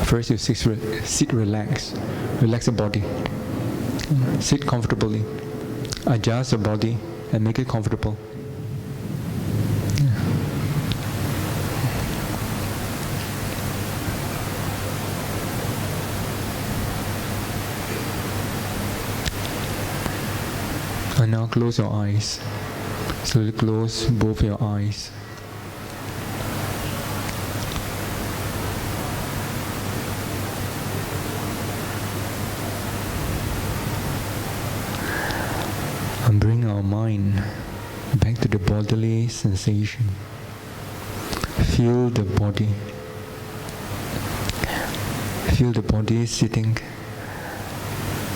First you sit relax the body. Sit comfortably. Adjust the body and make it comfortable. And now close your eyes. Slowly close both your eyes. And bring our mind back to the bodily sensation. Feel the body. Feel the body sitting.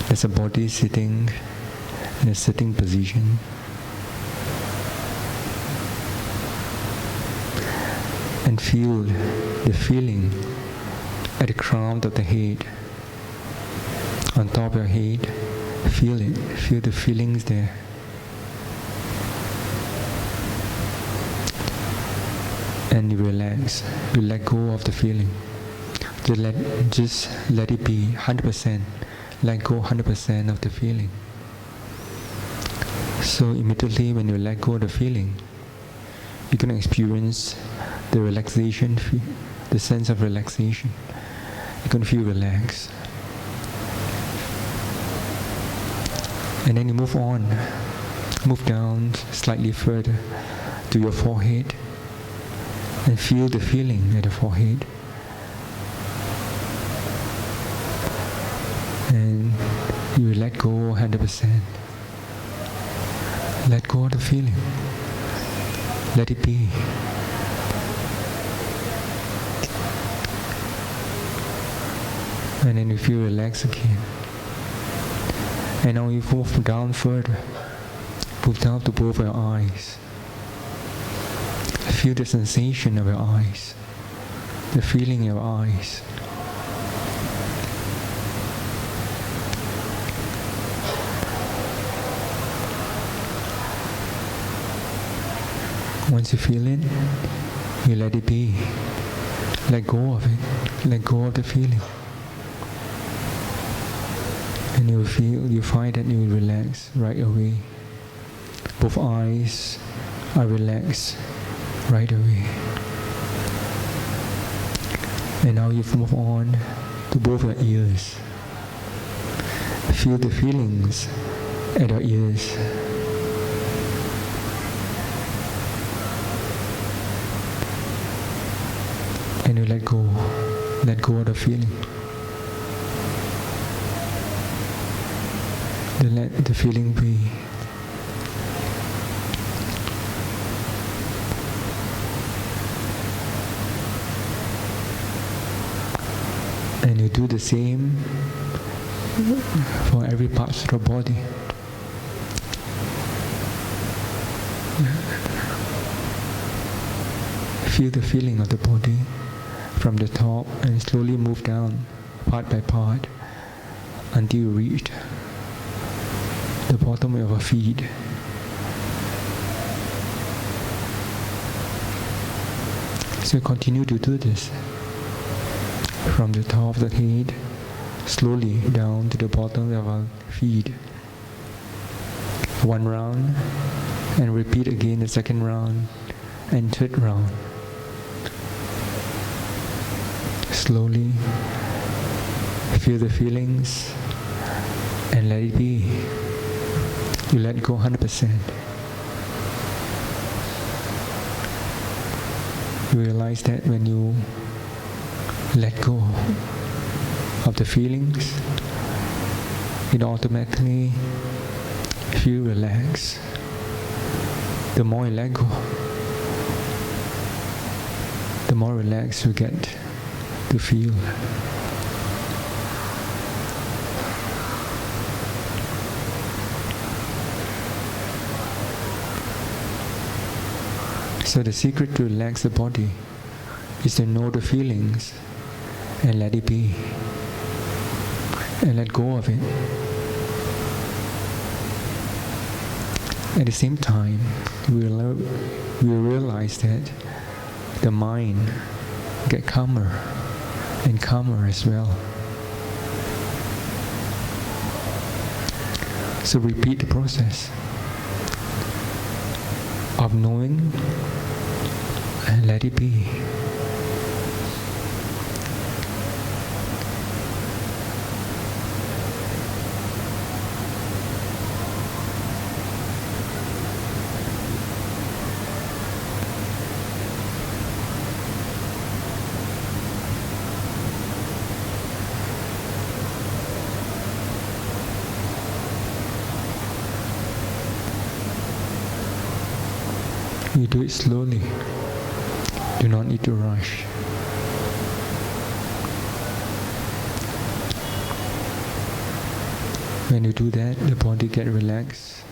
There's a body sitting in a sitting position. And feel the feeling at the crown of the head, on top of your head. Feel it. Feel the feelings there. And you relax. You let go of the feeling. Just let it be 100%. Let go 100% of the feeling. So immediately when you let go of the feeling, you're going to experience the relaxation, the sense of relaxation. You're going to feel relaxed. And then you move on, move down slightly further to your forehead and feel the feeling at the forehead. And you let go 100%. Let go of the feeling. Let it be. And then you feel relaxed again. And now you move down further. Move down to both your eyes. Feel the sensation of your eyes. The feeling of your eyes. Once you feel it, you let it be. Let go of it. Let go of the feeling. And you find that you will relax right away. Both eyes are relaxed right away. And now you move on to both your ears. Feel the feelings at your ears. And you let go of the feeling. Let the feeling be. And you do the same for every part of the body. Feel the feeling of the body from the top and slowly move down part by part until you reach the bottom of your feet. So continue to do this from the top of the head slowly down to the bottom of our feet. One round, and repeat again the second round and third round. Slowly feel the feelings and let it be. You let go 100%. You realize that when you let go of the feelings, it automatically feel relaxed. The more you let go, the more relaxed you get to feel. So the secret to relax the body is to know the feelings and let it be. And let go of it. At the same time, we realize that the mind get calmer and calmer as well. So repeat the process of knowing and let it be. You do it slowly. Do not need to rush. When you do that, the body gets relaxed,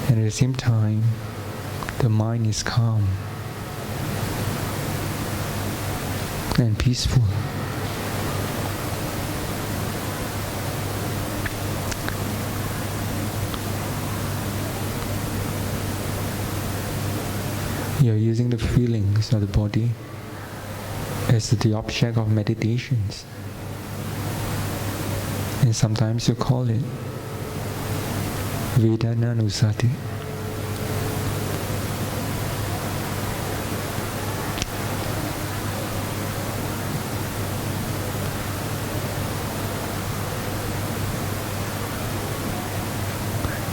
and at the same time, the mind is calm and peaceful. You're using the feelings of the body as the object of meditations. And sometimes you call it Vedananusati.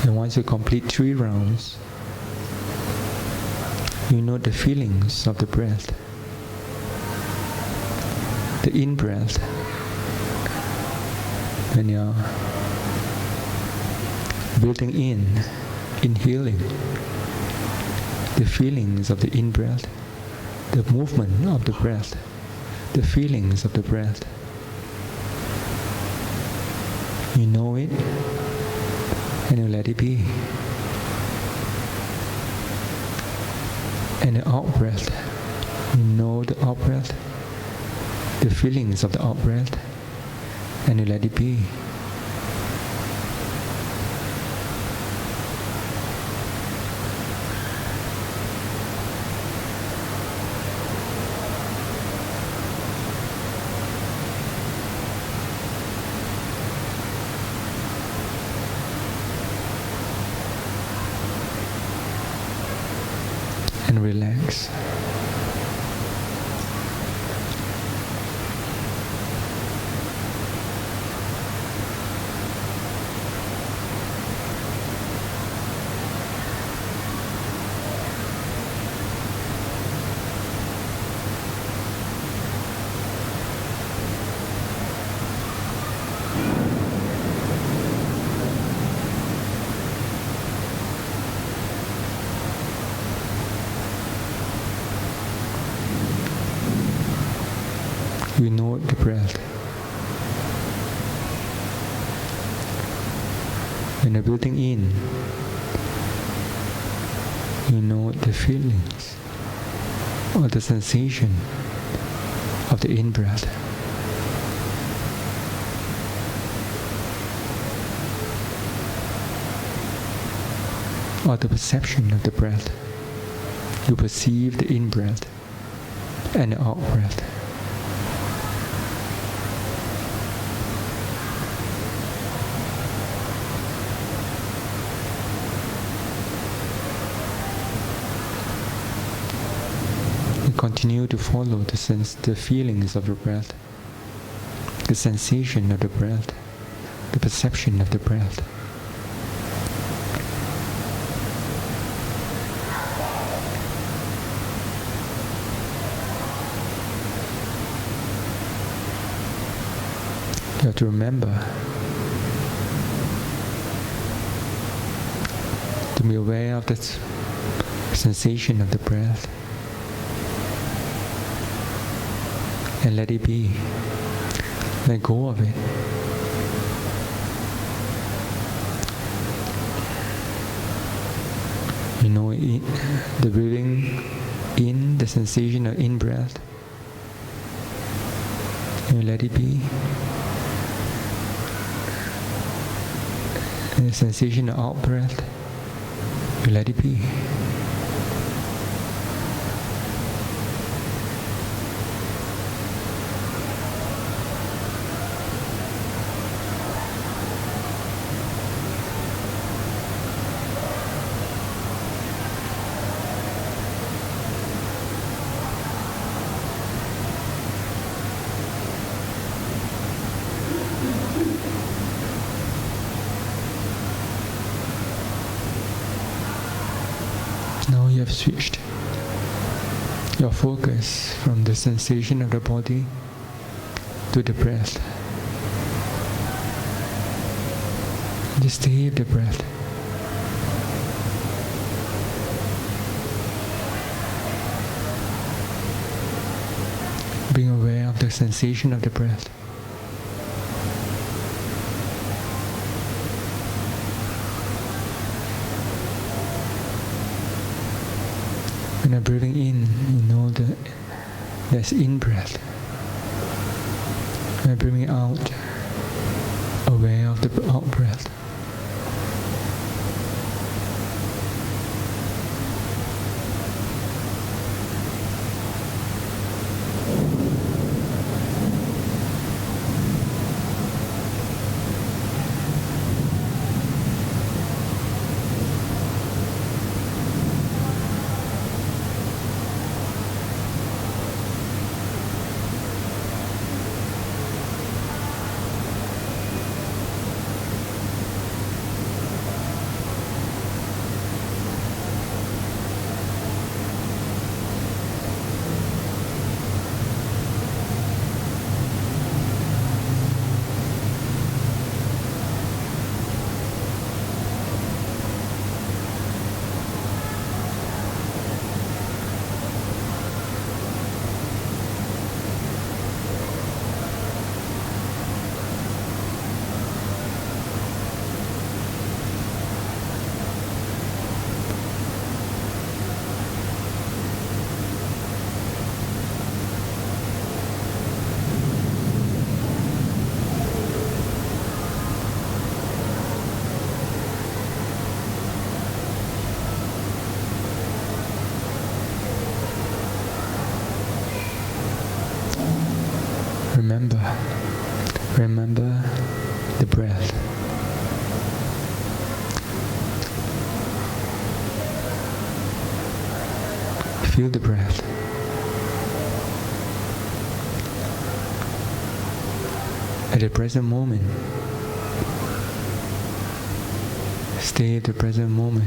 And once you complete 3 rounds, you know the feelings of the breath. The in-breath, when you're breathing in, inhaling, the feelings of the in-breath, the movement of the breath, the feelings of the breath. You know it, and you let it be. And the out-breath, you know the out-breath, the feelings of the out-breath, and you let it be. And relax. You know the breath. When you're breathing in, you know the feelings or the sensation of the in-breath. Or the perception of the breath. You perceive the in-breath and the out-breath. Continue to follow the feelings of the breath, the sensation of the breath, the perception of the breath. You have to remember to be aware of the sensation of the breath. And let it be. Let go of it. You know the breathing in, the sensation of in-breath. And you let it be. And the sensation of out-breath. You let it be. you have switched your focus from the sensation of the body to the breath. Just stay with the breath. Being aware of the sensation of the breath. When you're breathing in, you know that there's in-breath. When you're breathing out, aware of the out-breath. Remember the breath. Feel the breath. At the present moment, stay at the present moment.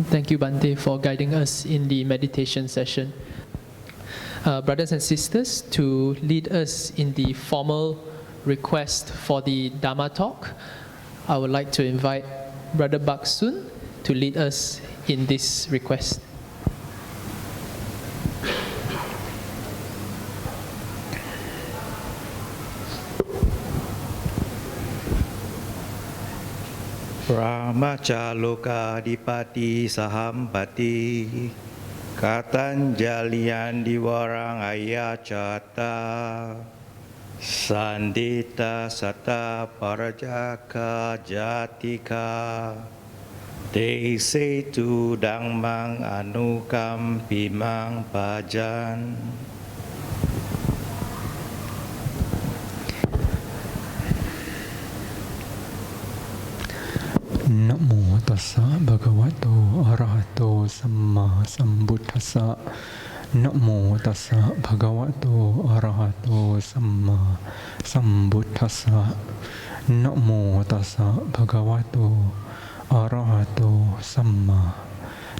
Thank you, Bhante, for guiding us in the meditation session. Brothers and sisters, to lead us in the formal request for the Dhamma talk, I would like to invite Brother Baksun to lead us in this request. Brahmacalokadipati Sahambati Katanjalian Diwarang Ayacata Sandita Sata Parajaka Jatika Te Se Tu Dhammang Anukam Pimang Bhajan. Namo tassa bhagavato arahato samma sambuddhassa. Namo tassa bhagavato arahato samma sambuddhassa. Namo tassa bhagavato arahato samma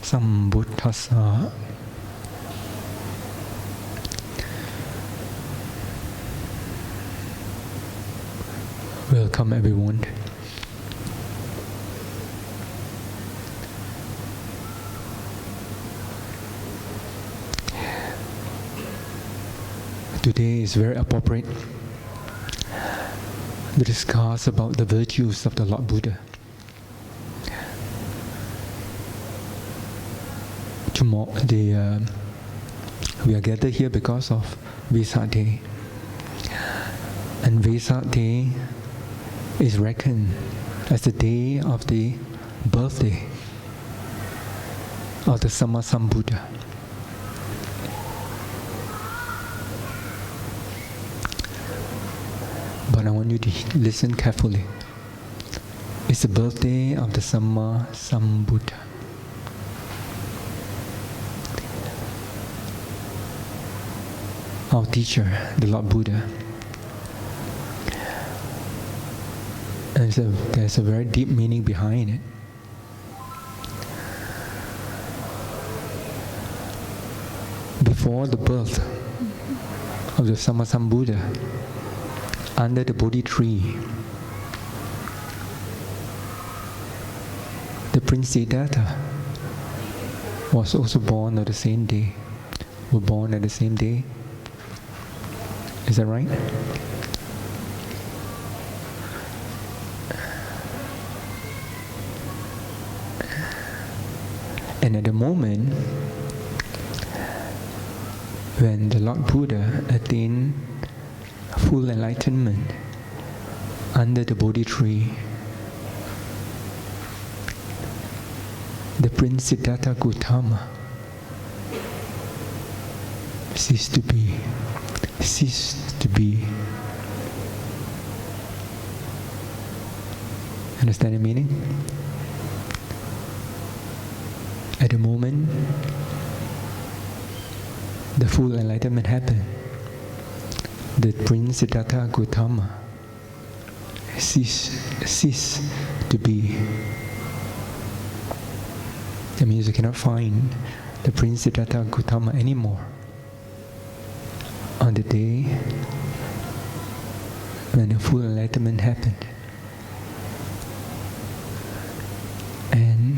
sambuddhassa. Welcome everyone. Today is very appropriate to discuss about the virtues of the Lord Buddha. We are gathered here because of Wesak Day. And Wesak Day is reckoned as the day of the birthday of the Sammasambuddha. But I want you to listen carefully. It's the birthday of the Sammasambuddha. Our teacher, the Lord Buddha. And there's a very deep meaning behind it. Before the birth of the Sammasambuddha, under the Bodhi tree, the Prince Siddhartha was also born on the same day. Were born at the same day. Is that right? And at the moment when the Lord Buddha attained full enlightenment under the Bodhi tree, the Prince Siddhartha Gautama ceased to be. Understand the meaning? At the moment the full enlightenment happened, the Prince Siddhartha Gautama ceased to be. That means you cannot find the Prince Siddhartha Gautama anymore on the day when the full enlightenment happened. And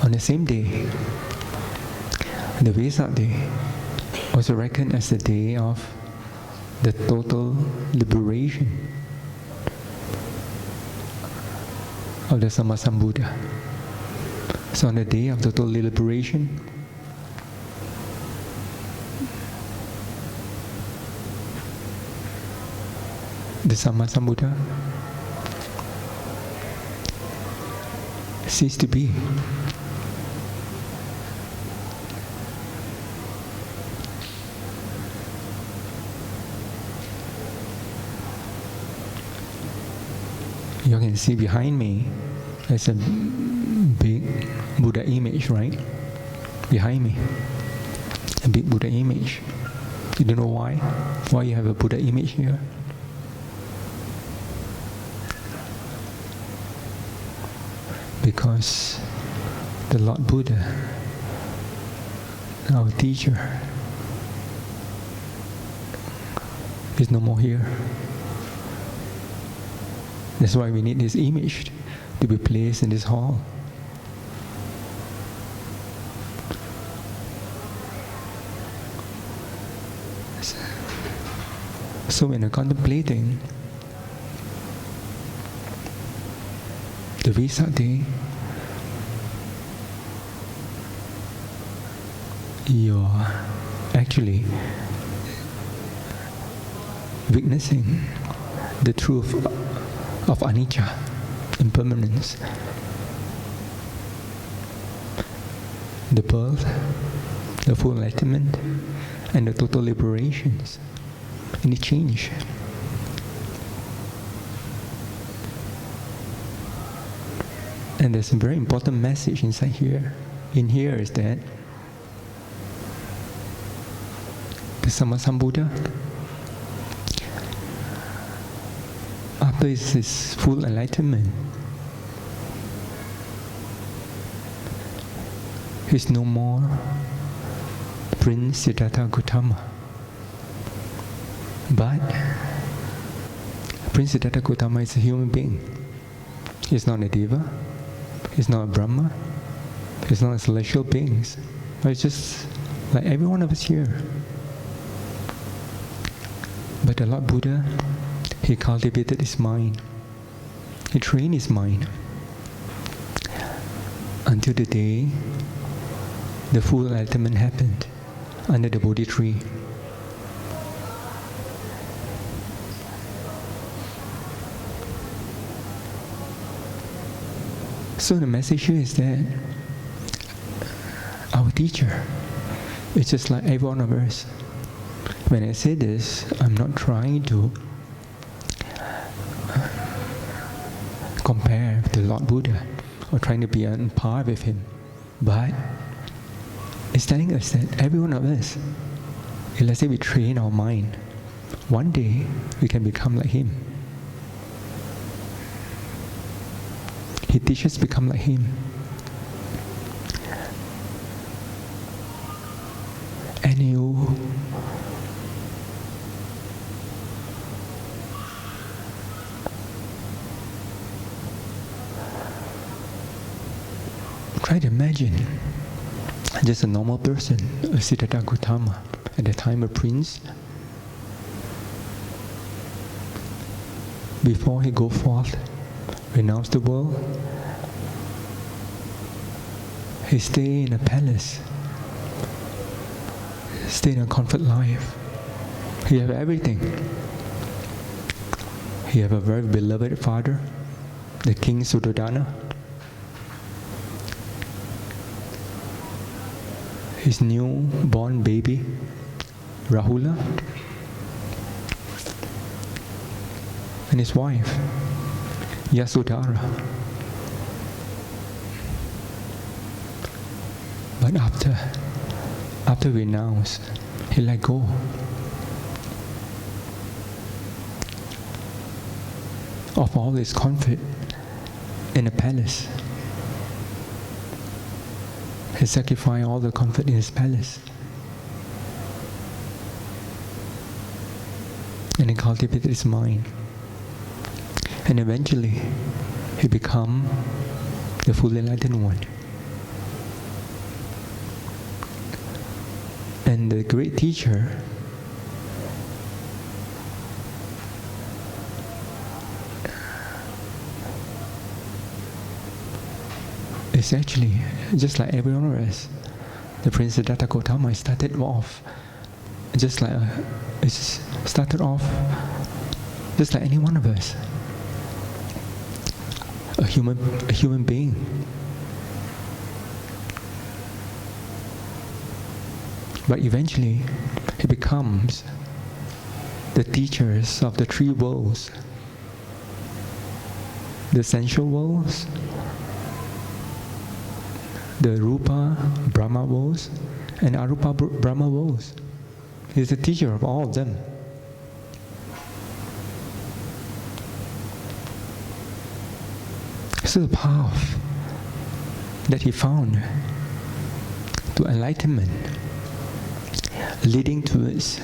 on the same day, the Wesak Day, also reckoned as the day of the total liberation of the Sammasambuddha. So on the day of total liberation, the Sammasambuddha ceased to be. You can see behind me there's a big Buddha image, right? Behind me, a big Buddha image. You don't know why? Why you have a Buddha image here? Because the Lord Buddha, our teacher, is no more here. That's why we need this image to be placed in this hall. So when you're contemplating the Wesak Day, you're actually witnessing the truth of anicca, impermanence, the birth, the full enlightenment, and the total liberations, and the change. And there's a very important message inside here. In here is that the Sammasambuddha, after his full enlightenment, he's no more Prince Siddhartha Gautama. But Prince Siddhartha Gautama is a human being. He's not a deva, he's not a Brahma, he's not a celestial being. It's just like every one of us here. But the Lord Buddha, he cultivated his mind. He trained his mind until the day the full enlightenment happened under the Bodhi tree. So the message here is that our teacher is just like every one of us. When I say this, I'm not trying to compare with the Lord Buddha or trying to be on par with him, but it's telling us that every one of us, let's say we train our mind, one day we can become like him. He teaches us to become like him. And you try to imagine just a normal person, a Siddhartha Gautama, at the time a prince. Before he go forth, renounce the world, he stay in a palace, stay in a comfort life. He have everything. He have a very beloved father, the King Suddhodana. His newborn baby, Rahula, and his wife, Yasodhara. But after renounce, he let go. Of all his comfort in the palace. He sacrificed all the comfort in his palace. And he cultivated his mind. And eventually, he became the fully enlightened one. And the great teacher is actually just like every one of us. The Prince Siddhartha Gautama started off just like just like any one of us. A human being. But eventually, he becomes the teachers of the three worlds. The sensual worlds, the Rupa Brahma worlds, and Arupa Brahma worlds. He's the teacher of all of them. So the path that he found to enlightenment, leading towards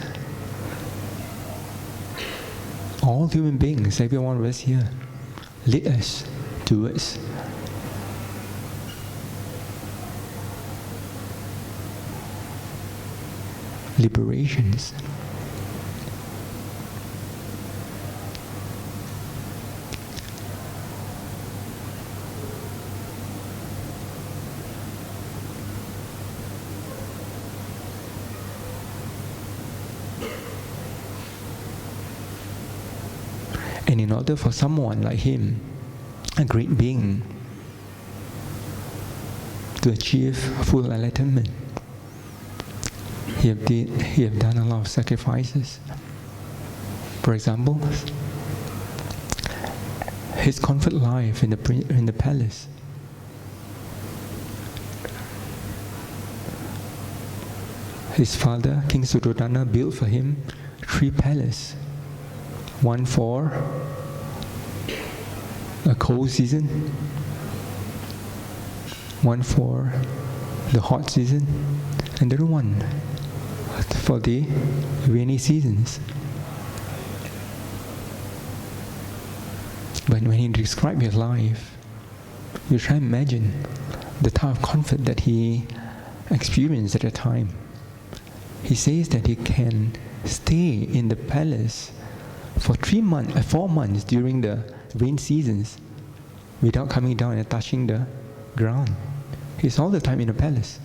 all human beings, every one of us here, lead us towards liberations. And in order for someone like him, a great being, to achieve full enlightenment, he have done a lot of sacrifices. For example, his comfort life in the palace. His father, King Suddhodana, built for him 3 palaces. One for a cold season, one for the hot season, and the other one for the rainy seasons. But when he described his life, you try to imagine the type of comfort that he experienced at the time. He says that he can stay in the palace for 4 months during the rain seasons without coming down and touching the ground. He's all the time in the palace.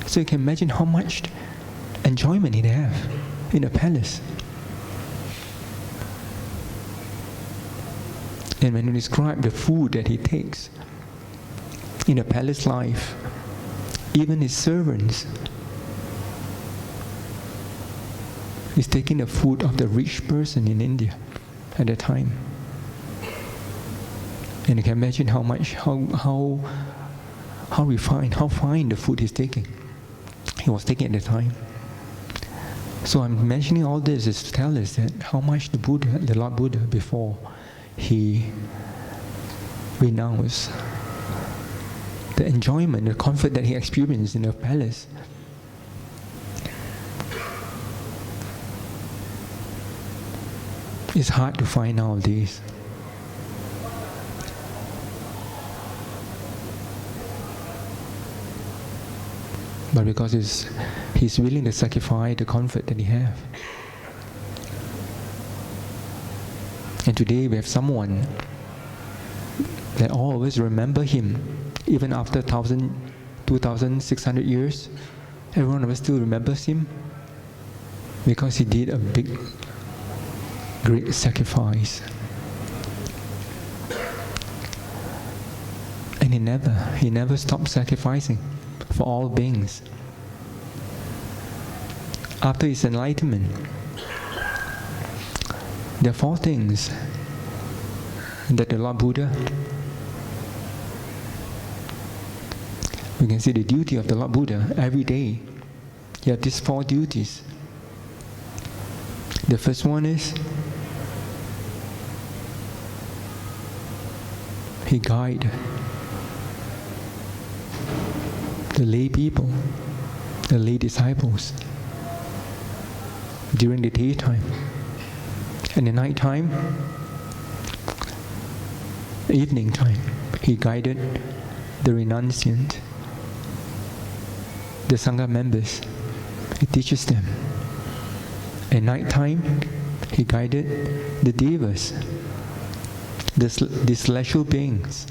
So you can imagine how much enjoyment he'd have in the palace. And when you describe the food that he takes in a palace life, even his servants is taking the food of the rich person in India at the time. And you can imagine how refined, how fine the food he's taking. He was taking at the time. So I'm mentioning all this is to tell us that how much the Lord Buddha, before he renounced the enjoyment, the comfort that he experienced in the palace, it's hard to find nowadays. But because he's willing to sacrifice the comfort that he has. And today we have someone that all of us remember him, even after 2,600 years. Every one of us still remembers him because he did a great sacrifice. And he never stopped sacrificing for all beings. After his enlightenment, there are 4 things that the Lord Buddha, we can see the duty of the Lord Buddha every day. He has these 4 duties. The first one is he guides the lay people, the lay disciples, during the daytime. And the night time, evening time, he guided the renunciant, the Sangha members. He teaches them. At night time, he guided the devas, the celestial beings.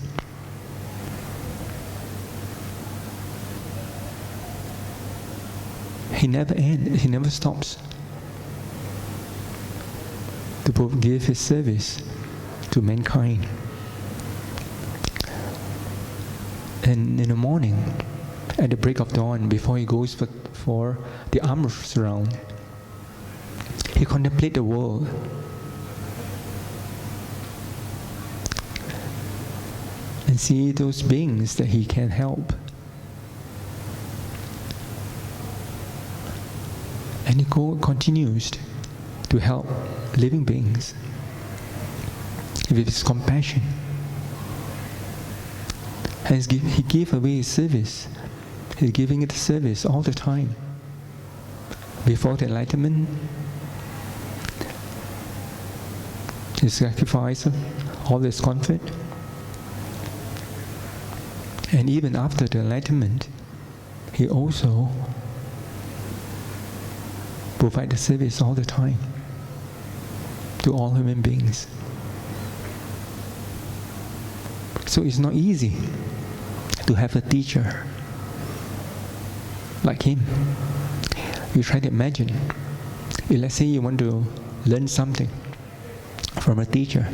He never ends, he never stops to give his service to mankind. And in the morning, at the break of dawn, before he goes for the alms round, he contemplates the world. And see those beings that he can help. And he continues to help living beings with his compassion. And he gave away his service. He's giving it service all the time. Before the enlightenment, he sacrificed all his comfort. And even after the enlightenment, he also provides the service all the time to all human beings. So it's not easy to have a teacher like him. You try to imagine, if let's say you want to learn something from a teacher.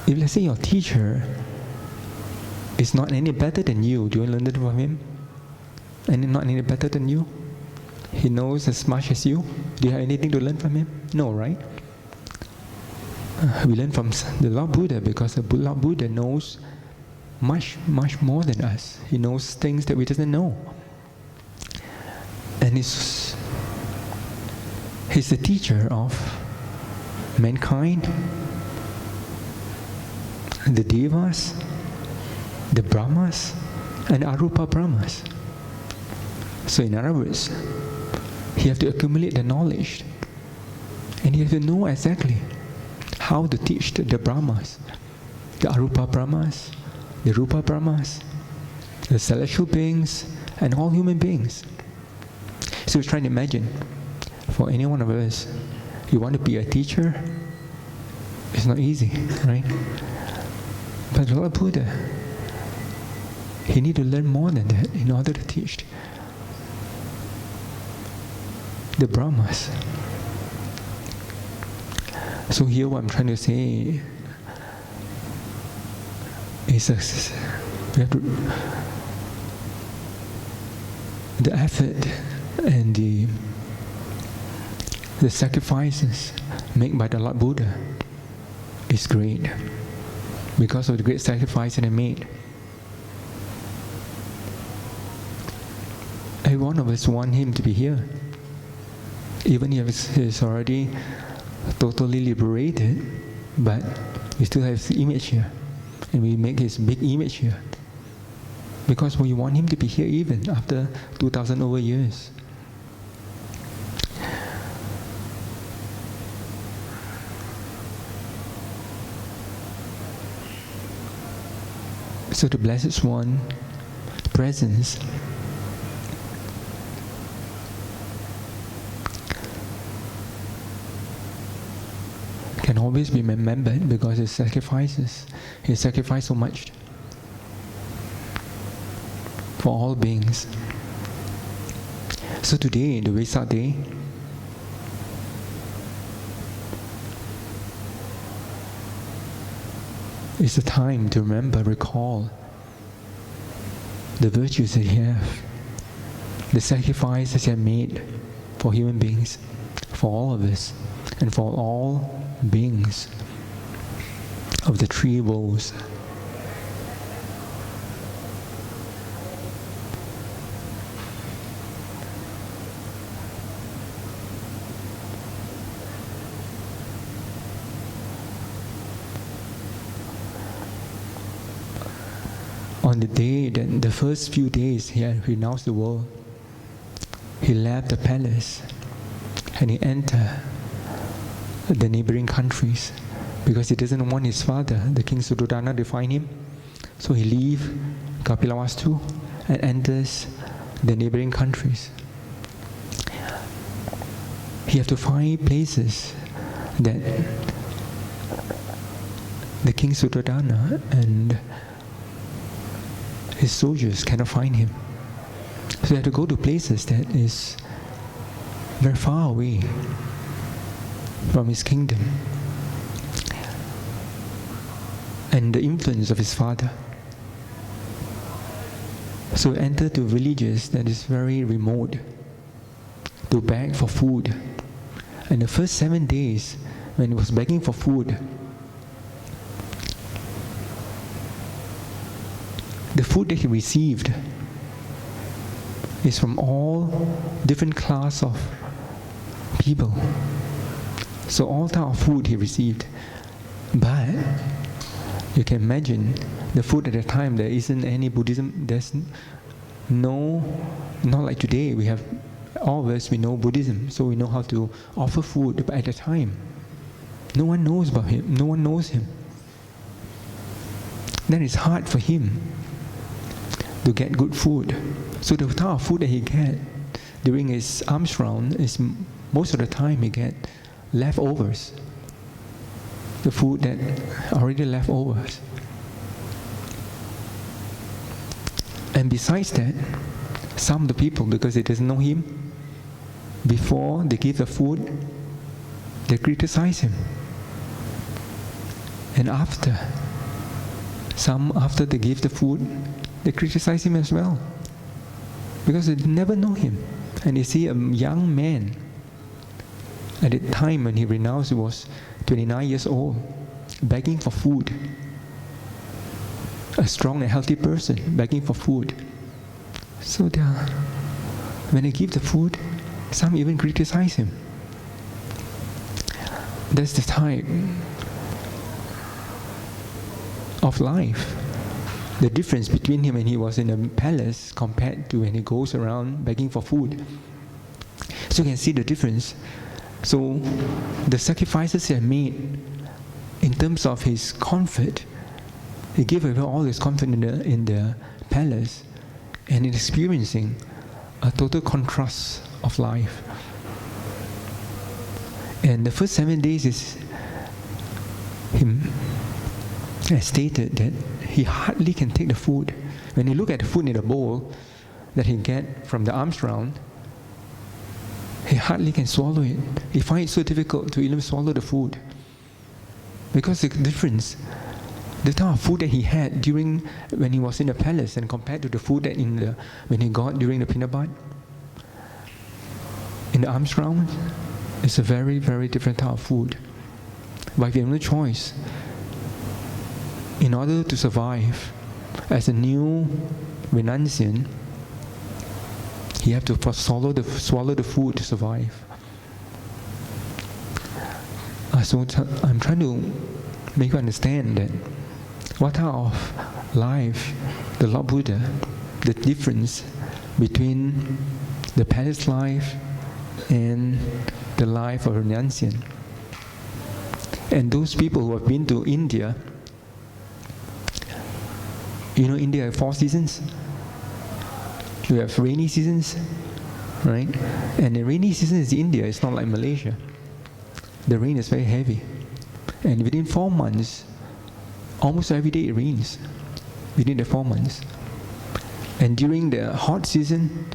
If let's say your teacher is not any better than you, do you learn it from him? And not any better than you? He knows as much as you. Do you have anything to learn from him? No, right? We learn from the Lord Buddha because the Lord Buddha knows much, much more than us. He knows things that we doesn't know. And he's the teacher of mankind, the Devas, the Brahmas, and Arupa Brahmas. So in other words, he has to accumulate the knowledge, and he has to know exactly how to teach the Brahmas, the Arupa Brahmas, the Rupa Brahmas, the celestial beings, and all human beings. So we're trying to imagine, for any one of us, you want to be a teacher, it's not easy, right? But the Lord Buddha, he need to learn more than that in order to teach the Brahmas. So here what I'm trying to say is we have to, the effort and the sacrifices made by the Lord Buddha is great because of the great sacrifice that he made. Every one of us want him to be here. Even if he's already totally liberated, but we still have his image here. And we make his big image here. Because we want him to be here even after 2,000 over years. So the Blessed One presence can always be remembered because he sacrifices. He sacrificed so much for all beings. So today, the Wesak day, is the time to remember, recall the virtues that he have, the sacrifices he has made for human beings, for all of us, and for all beings of the three worlds. On the day that the first few days he had renounced the world, he left the palace and he entered the neighboring countries because he doesn't want his father, the King Suddhodana, to find him. So he leaves Kapilavastu and enters the neighboring countries. He has to find places that the King Suddhodana and his soldiers cannot find him. So he had to go to places that is very far away from his kingdom and the influence of his father. So he entered to villages that is very remote to beg for food. And the first 7 days when he was begging for food, the food that he received is from all different class of people. So all type of food he received. But you can imagine the food at the time, there isn't any Buddhism, there's no, not like today, we have, all of us, we know Buddhism, so we know how to offer food, but at the time, no one knows about him, no one knows him. Then it's hard for him to get good food. So the type of food that he get during his alms round is most of the time he get leftovers. The food that already leftovers. And besides that, some of the people, because they doesn't know him, before they give the food, they criticize him. And after they give the food, they criticize him as well, because they never know him. And they see a young man, at the time when he renounced, he was 29 years old, begging for food. A strong and healthy person begging for food. So when they give the food, some even criticize him. That's the type of life. The difference between him when he was in a palace compared to when he goes around begging for food. So you can see the difference. So the sacrifices he had made in terms of his comfort, he gave away all his comfort in the palace, and in experiencing a total contrast of life. And the first 7 days is him has stated that he hardly can take the food. When you look at the food in the bowl that he get from the alms round, he hardly can swallow it. He finds it so difficult to even swallow the food. Because the difference, the type of food that he had during when he was in the palace and compared to the food that when he got during the Pinabat, in the alms round, it's a very, very different type of food. But if you have no choice, in order to survive as a new renunciant, you have to first swallow the food to survive. So I'm trying to make you understand that what type of life the Lord Buddha, the difference between the palace life and the life of a renunciant. And those people who have been to India, you know, India has 4 seasons. You have rainy seasons, right? And the rainy season in India is not like Malaysia. The rain is very heavy. And within 4 months, almost every day it rains. Within the 4 months. And during the hot season,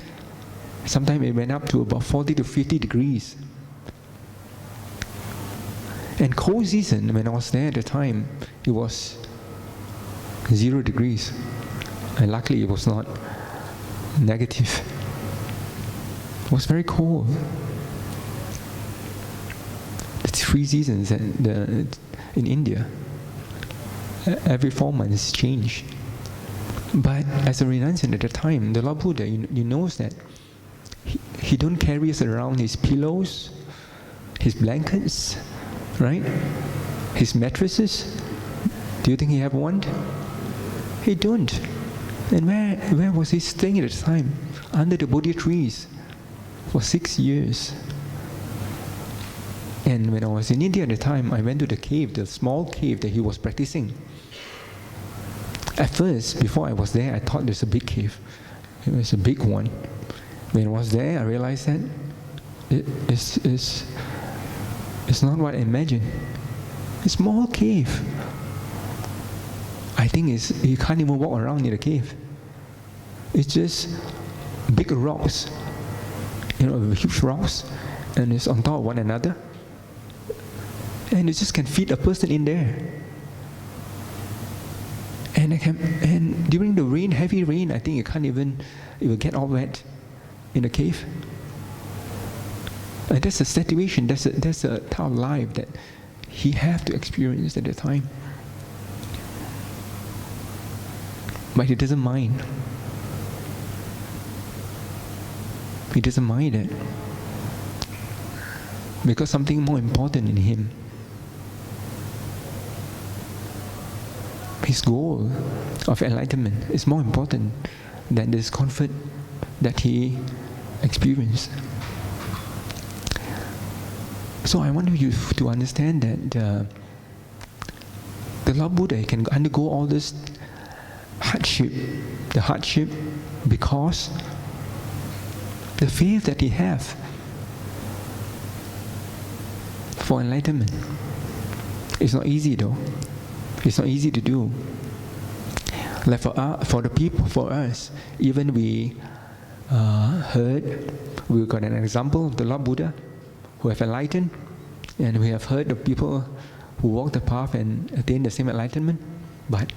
sometimes it went up to about 40 to 50 degrees. And cold season, when I was there at the time, it was 0 degrees. And luckily it was not negative. It was very cold. It's 3 seasons in India. Every 4 months change. But as a renunciant at the time, the Lord Buddha, you knows that he don't carry us around his pillows, his blankets, right? His mattresses. Do you think he have one? He don't. And where was he staying at the time? Under the Bodhi trees for 6 years. And when I was in India at the time, I went to the cave, the small cave that he was practicing. At first, before I was there, I thought there's a big cave. It was a big one. When I was there, I realized that it's not what I imagined. A small cave. I think you can't even walk around in the cave. It's just big rocks, huge rocks, and it's on top of one another. And it just can fit a person in there. And during the rain, heavy rain, I think it will get all wet in the cave. And that's a situation, that's a type of life that he had to experience at the time. But he doesn't mind. He doesn't mind it. Because something more important in him. His goal of enlightenment is more important than this comfort that he experienced. So I want you to understand that the Lord Buddha can undergo all this hardship, because the faith that he has for enlightenment. It's not easy though. It's not easy to do. Like for the people, for us, even we got an example of the Lord Buddha who have enlightened, And we have heard of people who walk the path and attain the same enlightenment. But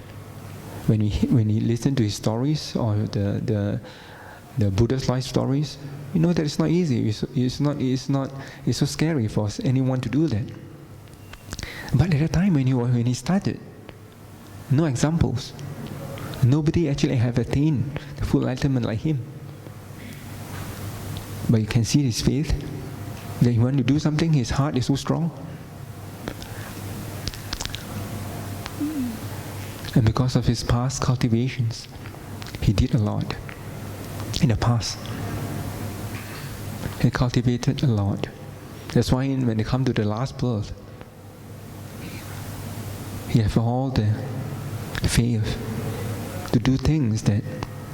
when we listen to his stories or the Buddha's life stories, you know that it's not easy. It's so scary for anyone to do that. But at the time when he started, no examples. Nobody actually have attained the full enlightenment like him. But you can see his faith, that he wants to do something, his heart is so strong. And because of his past cultivations, he did a lot in the past. He cultivated a lot. That's why when they come to the last birth, he has all the faith to do things that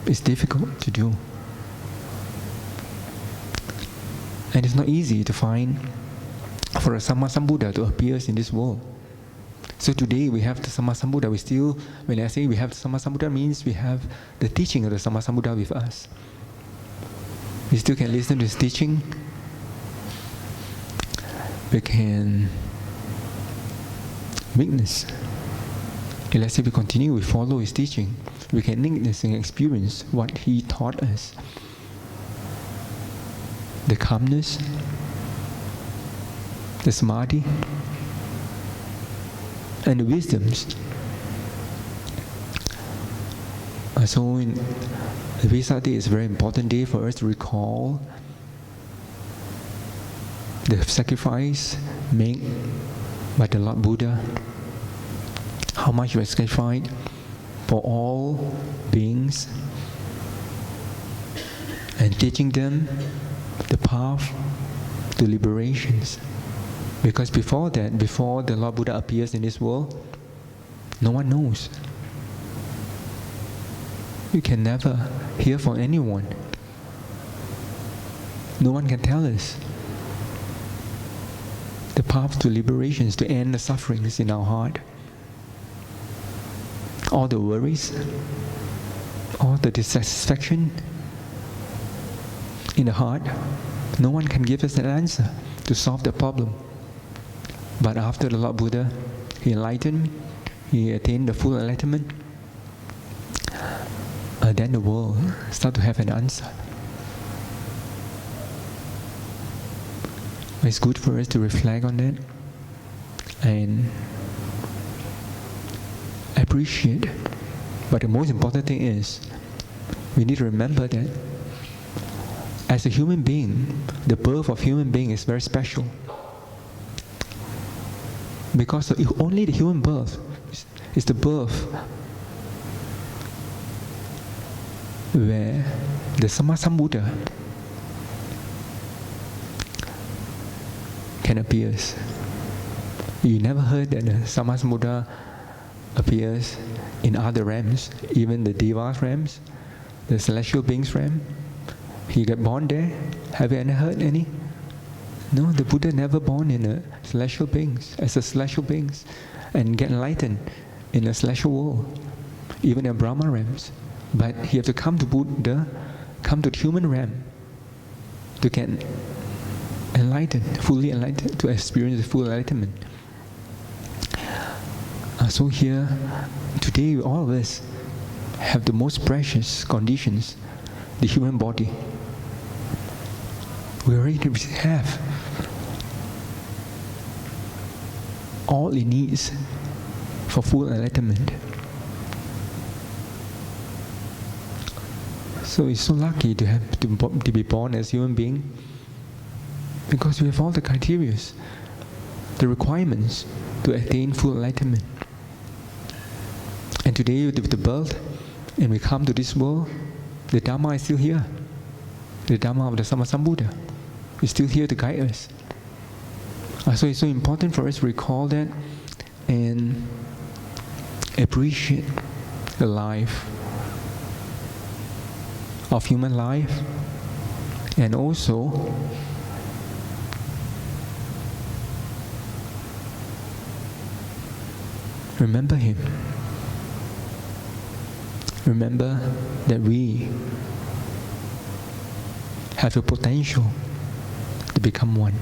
is difficult to do. And it's not easy to find for a Sammasambuddha to appear in this world. So today we have the Sammasambuddha. We still, when I say we have the Sammasambuddha, means we have the teaching of the Sammasambuddha with us. We still can listen to his teaching. We can witness. Okay, let's say we continue, we follow his teaching. We can witness and experience what he taught us. The calmness, the samadhi, and the wisdoms. So in the Vesak Day is a very important day for us to recall the sacrifice made by the Lord Buddha, how much was sacrificed for all beings, and teaching them the path to liberations. Because before that, before the Lord Buddha appears in this world, no one knows. You can never hear from anyone. No one can tell us the path to liberations, to end the sufferings in our heart. All the worries, all the dissatisfaction in the heart, no one can give us an answer to solve the problem. But after the Lord Buddha, he enlightened, he attained the full enlightenment, then the world start to have an answer. It's good for us to reflect on that and appreciate. But the most important thing is, we need to remember that as a human being, the birth of human being is very special. Because only the human birth is the birth where the Sammasambuddha can appear. You never heard that the Sammasambuddha appears in other realms, even the Devas realms, the celestial beings realm. He got born there. Have you ever heard any? No, the Buddha never born in a celestial beings, as a celestial beings, and get enlightened in a celestial world, even in Brahma realms. But he have to come to Buddha, come to the human realm, to get enlightened, fully enlightened, to experience the full enlightenment. So here, today, all of us have the most precious conditions, the human body. We already have all it needs for full enlightenment. So it's so lucky to have to be born as a human being, because we have all the criteria, the requirements to attain full enlightenment. And today, with the birth, and we come to this world, the Dhamma is still here. The Dhamma of the Sammasambuddha is still here to guide us. So it's so important for us to recall that and appreciate the life of human life, and also remember him. Remember that we have the potential to become one.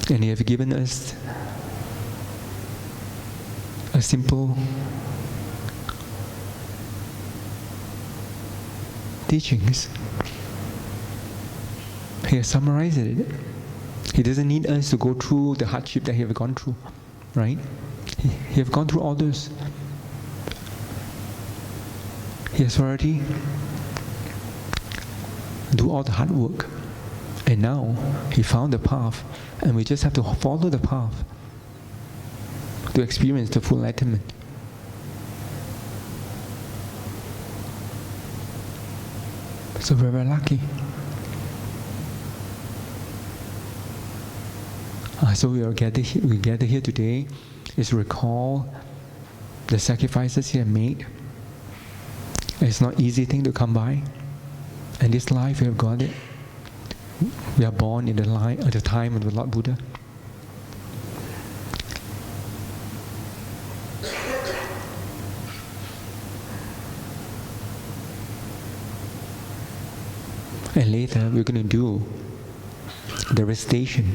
And He has given us a simple teachings. He has summarized it. He doesn't need us to go through the hardship that He has gone through, right? He has gone through all those. He has already do all the hard work. And now He found the path, and we just have to follow the path to experience the full enlightenment. So we're very lucky. So we gather here today is to recall the sacrifices He has made. It's not an easy thing to come by. And this life we have got it. We are born in the at the time of the Lord Buddha. And later we're going to do the recitation,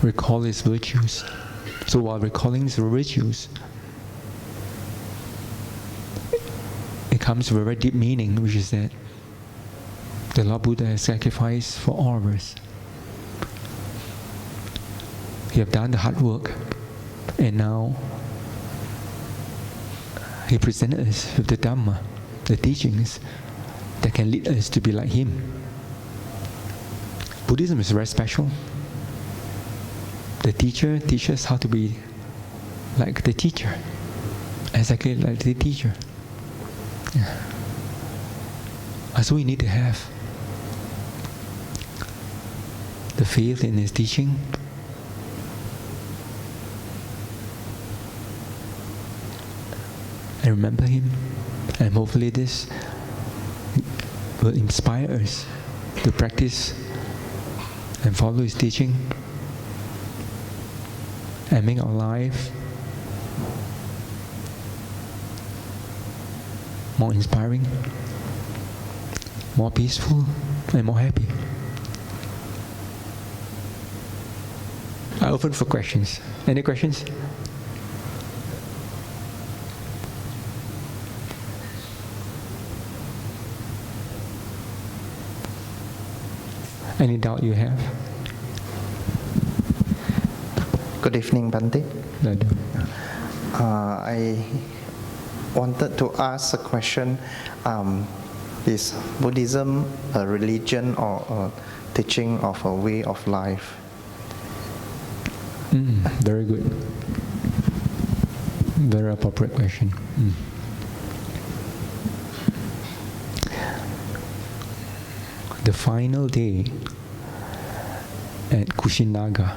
recall His virtues. So while recalling His virtues, it comes with a very deep meaning, which is that the Lord Buddha has sacrificed for all of us. He has done the hard work, and now He presented us with the Dhamma, the teachings that can lead us to be like Him. Buddhism is very special. The teacher teaches how to be like the teacher, exactly like the teacher. Yeah. So we need to have the faith in His teaching, and remember Him, and hopefully this will inspire us to practice and follow His teaching and make our life more inspiring, more peaceful, and more happy. I open for questions. Any questions? Any doubt you have? Good evening, Bhante. I wanted to ask a question. Is Buddhism a religion or a teaching of a way of life? Very good. Very appropriate question. The final day at Kushinaga,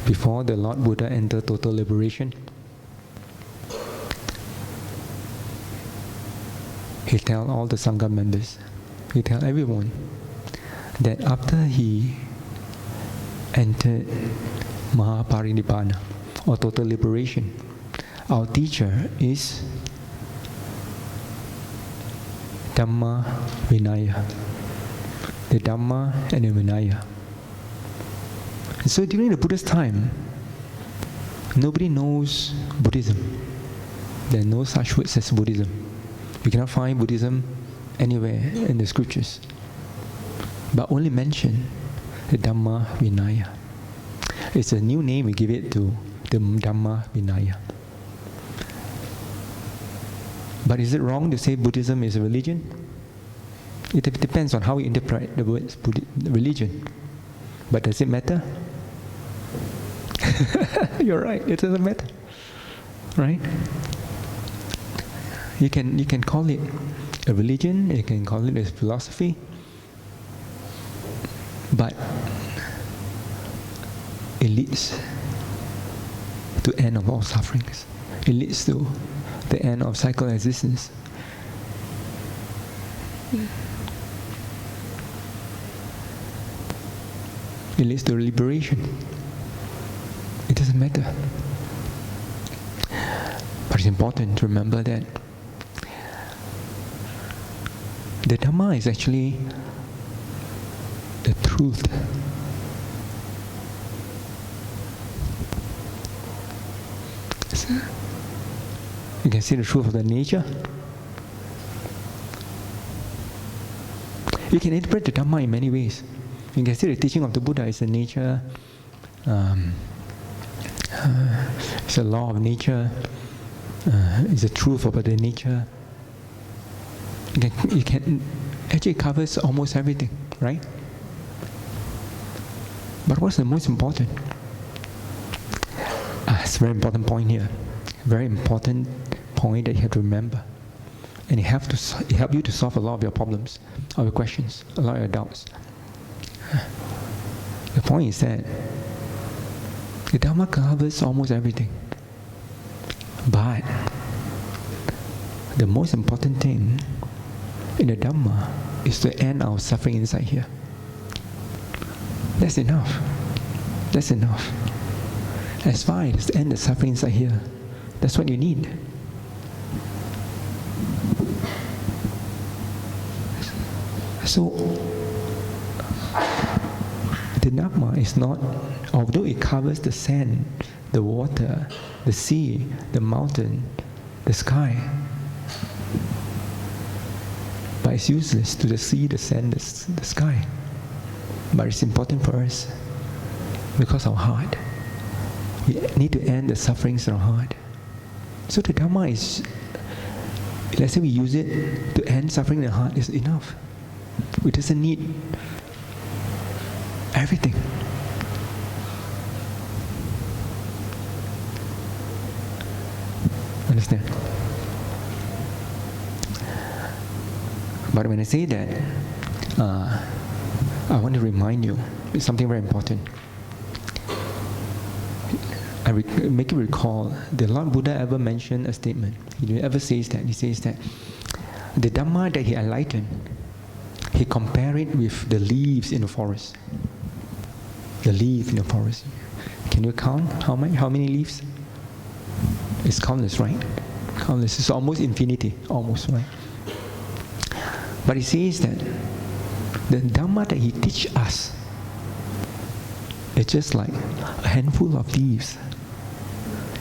before the Lord Buddha entered total liberation, He tells all the Sangha members, He tells everyone that after He entered Mahaparinibbana, or total liberation, our teacher is Dhamma Vinaya. The Dhamma and the Vinaya. So during the Buddha's time, nobody knows Buddhism. There are no such words as Buddhism. You cannot find Buddhism anywhere in the scriptures, but only mention the Dhamma Vinaya. It's a new name we give it to the Dhamma Vinaya. But is it wrong to say Buddhism is a religion? It depends on how we interpret the word religion. But does it matter? You're right, it doesn't matter. Right? You can call it a religion, you can call it a philosophy, but it leads to end of all sufferings. It leads to the end of cycle existence. It leads to liberation. It doesn't matter. But it's important to remember that the Dhamma is actually the truth. You can see the truth of the nature. You can interpret the Dhamma in many ways. You can see the teaching of the Buddha is the nature, it's a law of nature, it's the truth about the nature. You can actually covers almost everything, right? But what's the most important? It's a very important point here. Very important point that you have to remember. And it helps you to solve a lot of your problems, of your questions, a lot of your doubts. The point is that the Dhamma covers almost everything. But the most important thing in the Dhamma is to end our suffering inside here. That's enough. That's enough. As far as to end the suffering inside here, that's what you need. So, the Dhamma is not, although it covers the sand, the water, the sea, the mountain, the sky, but it's useless to the sea, the sand, the sky. But it's important for us because our heart. We need to end the sufferings in our heart. So the Dhamma is, let's say we use it to end suffering in the heart, is enough. We doesn't need everything. Understand? But when I say that, I want to remind you, it's something very important. Make you recall, the Lord Buddha ever mentioned a statement. He ever says that. He says that the Dhamma that he enlightened, he compared it with the leaves in the forest. The leaf in the forest. Can you count how many leaves? It's countless, right? Countless. It's almost infinity, almost, right? But he says that the Dhamma that he teaches us is just like a handful of leaves.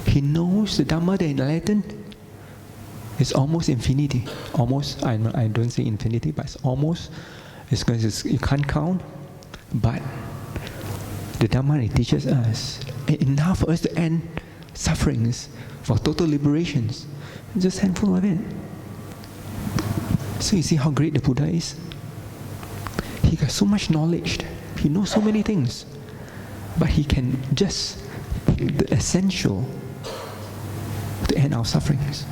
He knows the Dhamma that he enlightened is almost infinity. Almost, I don't say infinity, but it's almost. It's because you can't count. But the Dhamma that he teaches us is enough for us to end sufferings, for total liberations. Just a handful of it. So you see how great the Buddha is? He got so much knowledge. He knows so many things. But he can just pick the essential to end our sufferings.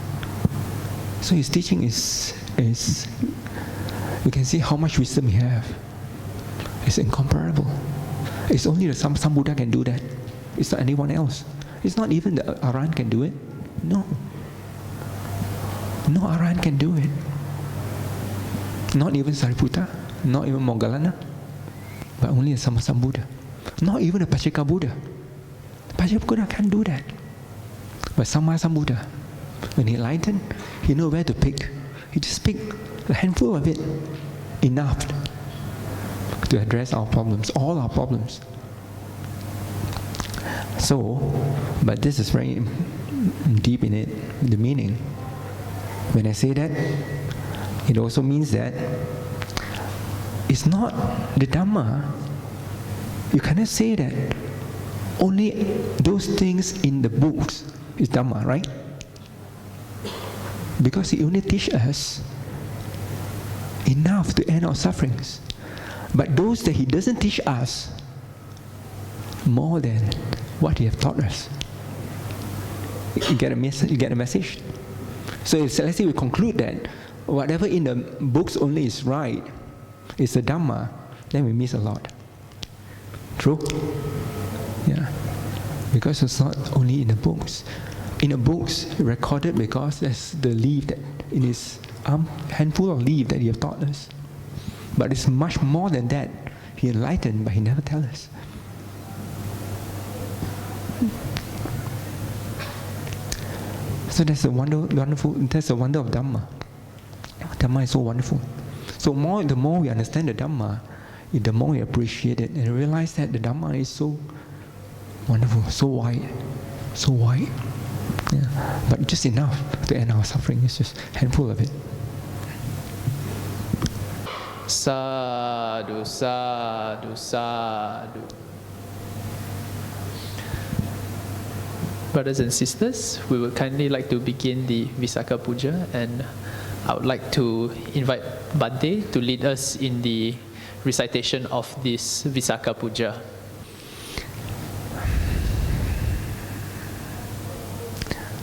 So his teaching is you can see how much wisdom he have. It's incomparable. It's only some Buddha can do that. It's not anyone else. It's not even the Arahant can do it. No. No Arahant can do it. Not even Sariputta, not even Moggallana, but only a Sammasambuddha. Not even a Pacceka Buddha. Pacceka Buddha can't do that. But Sammasambuddha, when he enlightened, he knew where to pick. He just picked a handful of it, enough to address our problems, all our problems. So, but this is very deep in it, the meaning. When I say that, it also means that it's not the Dhamma. You cannot say that only those things in the books is Dhamma, right? Because he only teaches us enough to end our sufferings. But those that he doesn't teach us more than what he has taught us. You get a message? So let's say we conclude that whatever in the books only is right, it's the Dhamma, then we miss a lot. True? Yeah. Because it's not only in the books. In the books, recorded because that's the leaf that in his handful of leaf that he has taught us. But it's much more than that. He enlightened, but he never tells us. So that's the wonderful. That's the wonder of Dhamma. Dhamma is so wonderful. So the more we understand the Dhamma, the more we appreciate it and realize that the Dhamma is so wonderful, so wide, so wide. Yeah. But just enough to end our suffering. It's just a handful of it. Sadhu, sadhu, sadhu. Brothers and sisters, we would kindly like to begin the Visakha Puja, and I would like to invite Bhante to lead us in the recitation of this Visakha Puja.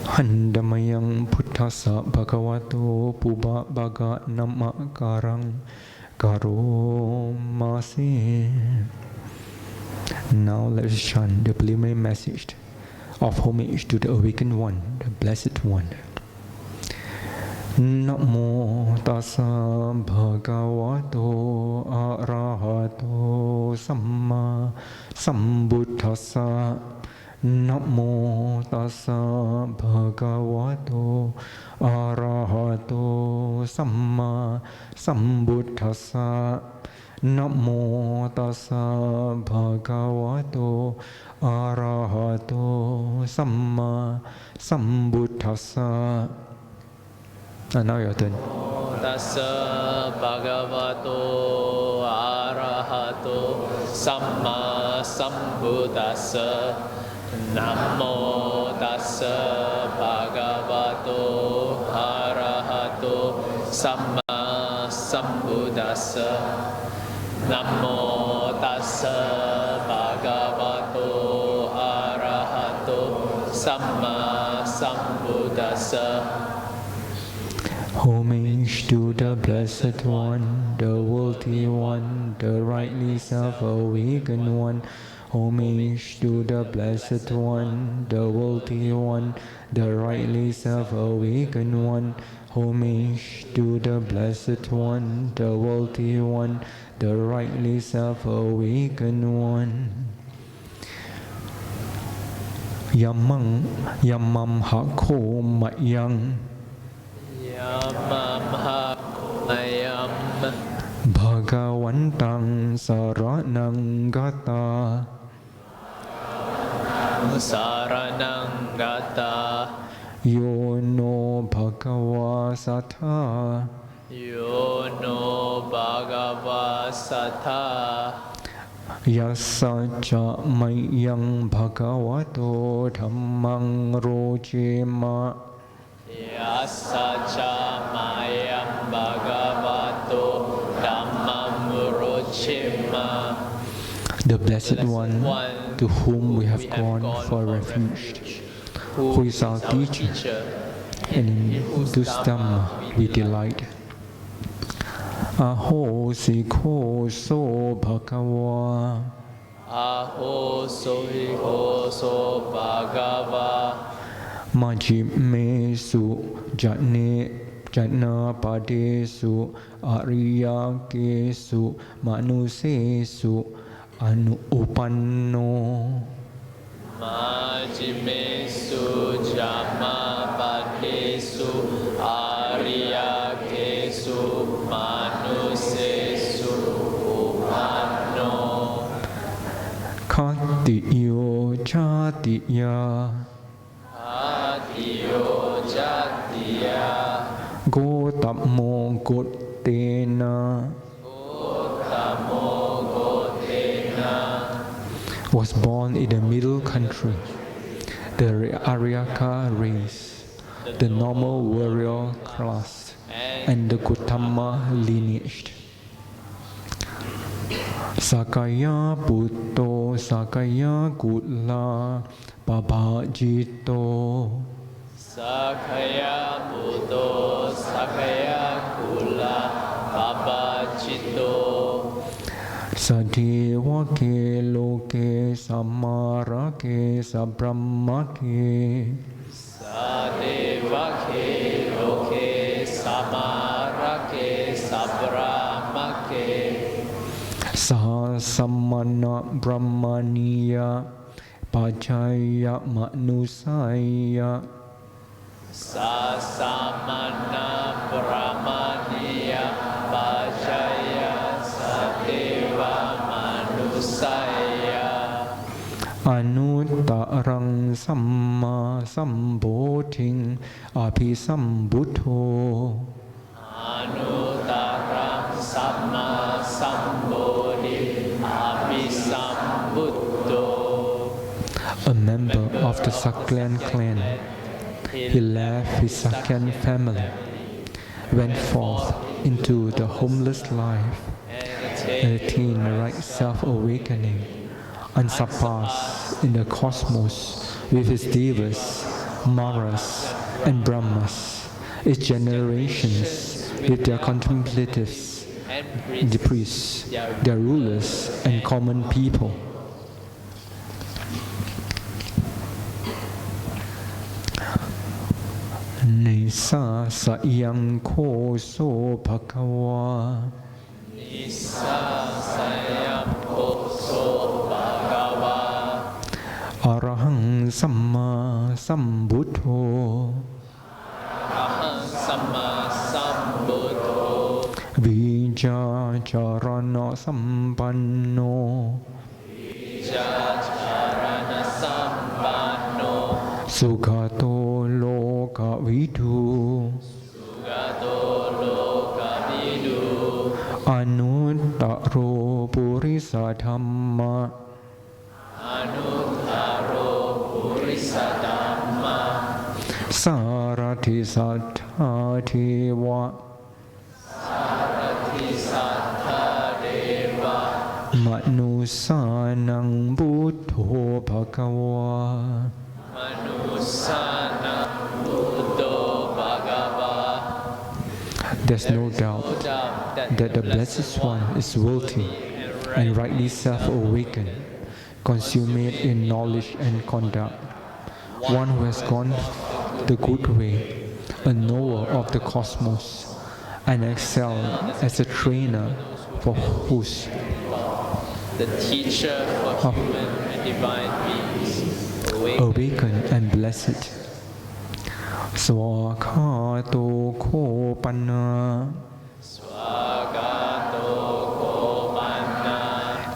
Handamayang Buddhasa Bhagavato Puba Bhaga Namakarang Karo Masi. Now let us chant the preliminary message of homage to the Awakened One, the Blessed One. Namo tassa bhagavato arahato samma sambuddhassa. Namo tassa bhagavato arahato samma sambuddhassa. Namo tassa bhagavato arahato samma sambuddhassa. And now your turn. Namo tassa bhagavato arahato samma sambuddhassa. Namo tassa bhagavato arahato samma sambuddhassa. Namo tassa bhagavato arahato samma sambuddhassa. Homage to the Blessed One, the Worthy One, the rightly self-awakened One. Homage to the Blessed One, the Worthy One, the rightly self-awakened One. Homage to the Blessed One, the Worthy One, the rightly self-awakened One. Yamam hako mayang. Yamam hamayam Bhagavantang saranang gata. Saranang gata. Yo no bhagava satha. Yo no bhagava satha. Yasa cha mayang bhagavato dhammang rojema. Yasa cha mayam bhagavato dhammam rochima. The Blessed One, to whom we have gone for refuge, who is our teacher, and in whose Dhamma we delight. Aho sikho so bhagava. Aho soho so bhagava. Majjhime su jana padesu ariyakesu manusesu anu upanno. Majjhime su jama padesu ariyakesu manusesu upanno. Katiyo chatiya. Adiyo jatiya. Gotamo gotena. Utama gotena. Was born in the middle country, the Aryaka race, the normal warrior class, and the Uttama lineage. Sakaya Bhutto Sakaya Kula Babajito. Sakaya Buddho Sakaya Kula Babajito. Sadeva ke loke samara ke sabrahma ke. Sadeva ke loke samara ke sabrahma ke. Sahasamana brahmaniya pajaya manusaya. Sasamana brahmaniya pajaya sadeva manusaya. Anutarang สัมมาสัมโพธิงอภิสัมพุทโธ Anuttarang Samma Sambuddhi Abhisambuddho. A member of the Sakyan clan, he left his Sakyan family, went forth into the homeless life, and attained right self-awakening, unsurpassed in the cosmos with his devas, maras, and brahmas, its generations with their contemplatives, the priests, their rulers, and common people. Nisa sayang ko so bhagawa. Nisa sayang ko so bhagawa. Arahang samma sambuddho. Arahang samma sambuddho. Vijacharana sampanno. Vijacharana sampanno. Sukhato lokavidu. Sukhato lokavidu. Anuttaro purisa dhamma. Anuttaro purisa dhamma. Sarati sattha deva. Sarati sattha deva. Manusanang buddho bhagawa. Manusanang buddho bhagava. There's no doubt that the Blessed One is worthy and rightly self-awakened, consummate in knowledge and conduct, one who has gone the good way, a knower of the cosmos, and excelled as a trainer for whose the teacher for human and divine beings, awakened and blessed. Swakhato ko panna. Swagato Kopanna.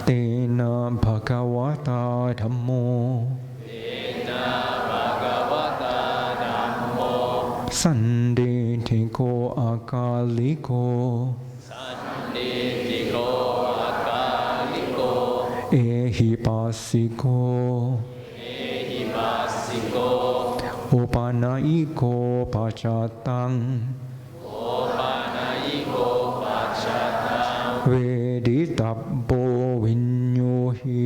Tena bhagavata dhammo. Tena bhagavata dhammo. Sanditiko akaliko. Sanditiko akaliko. Ehipasiko. Ehipasiko. Upanaiko pachatang. Upanaiko pachatang. Veditappo vinyuhi.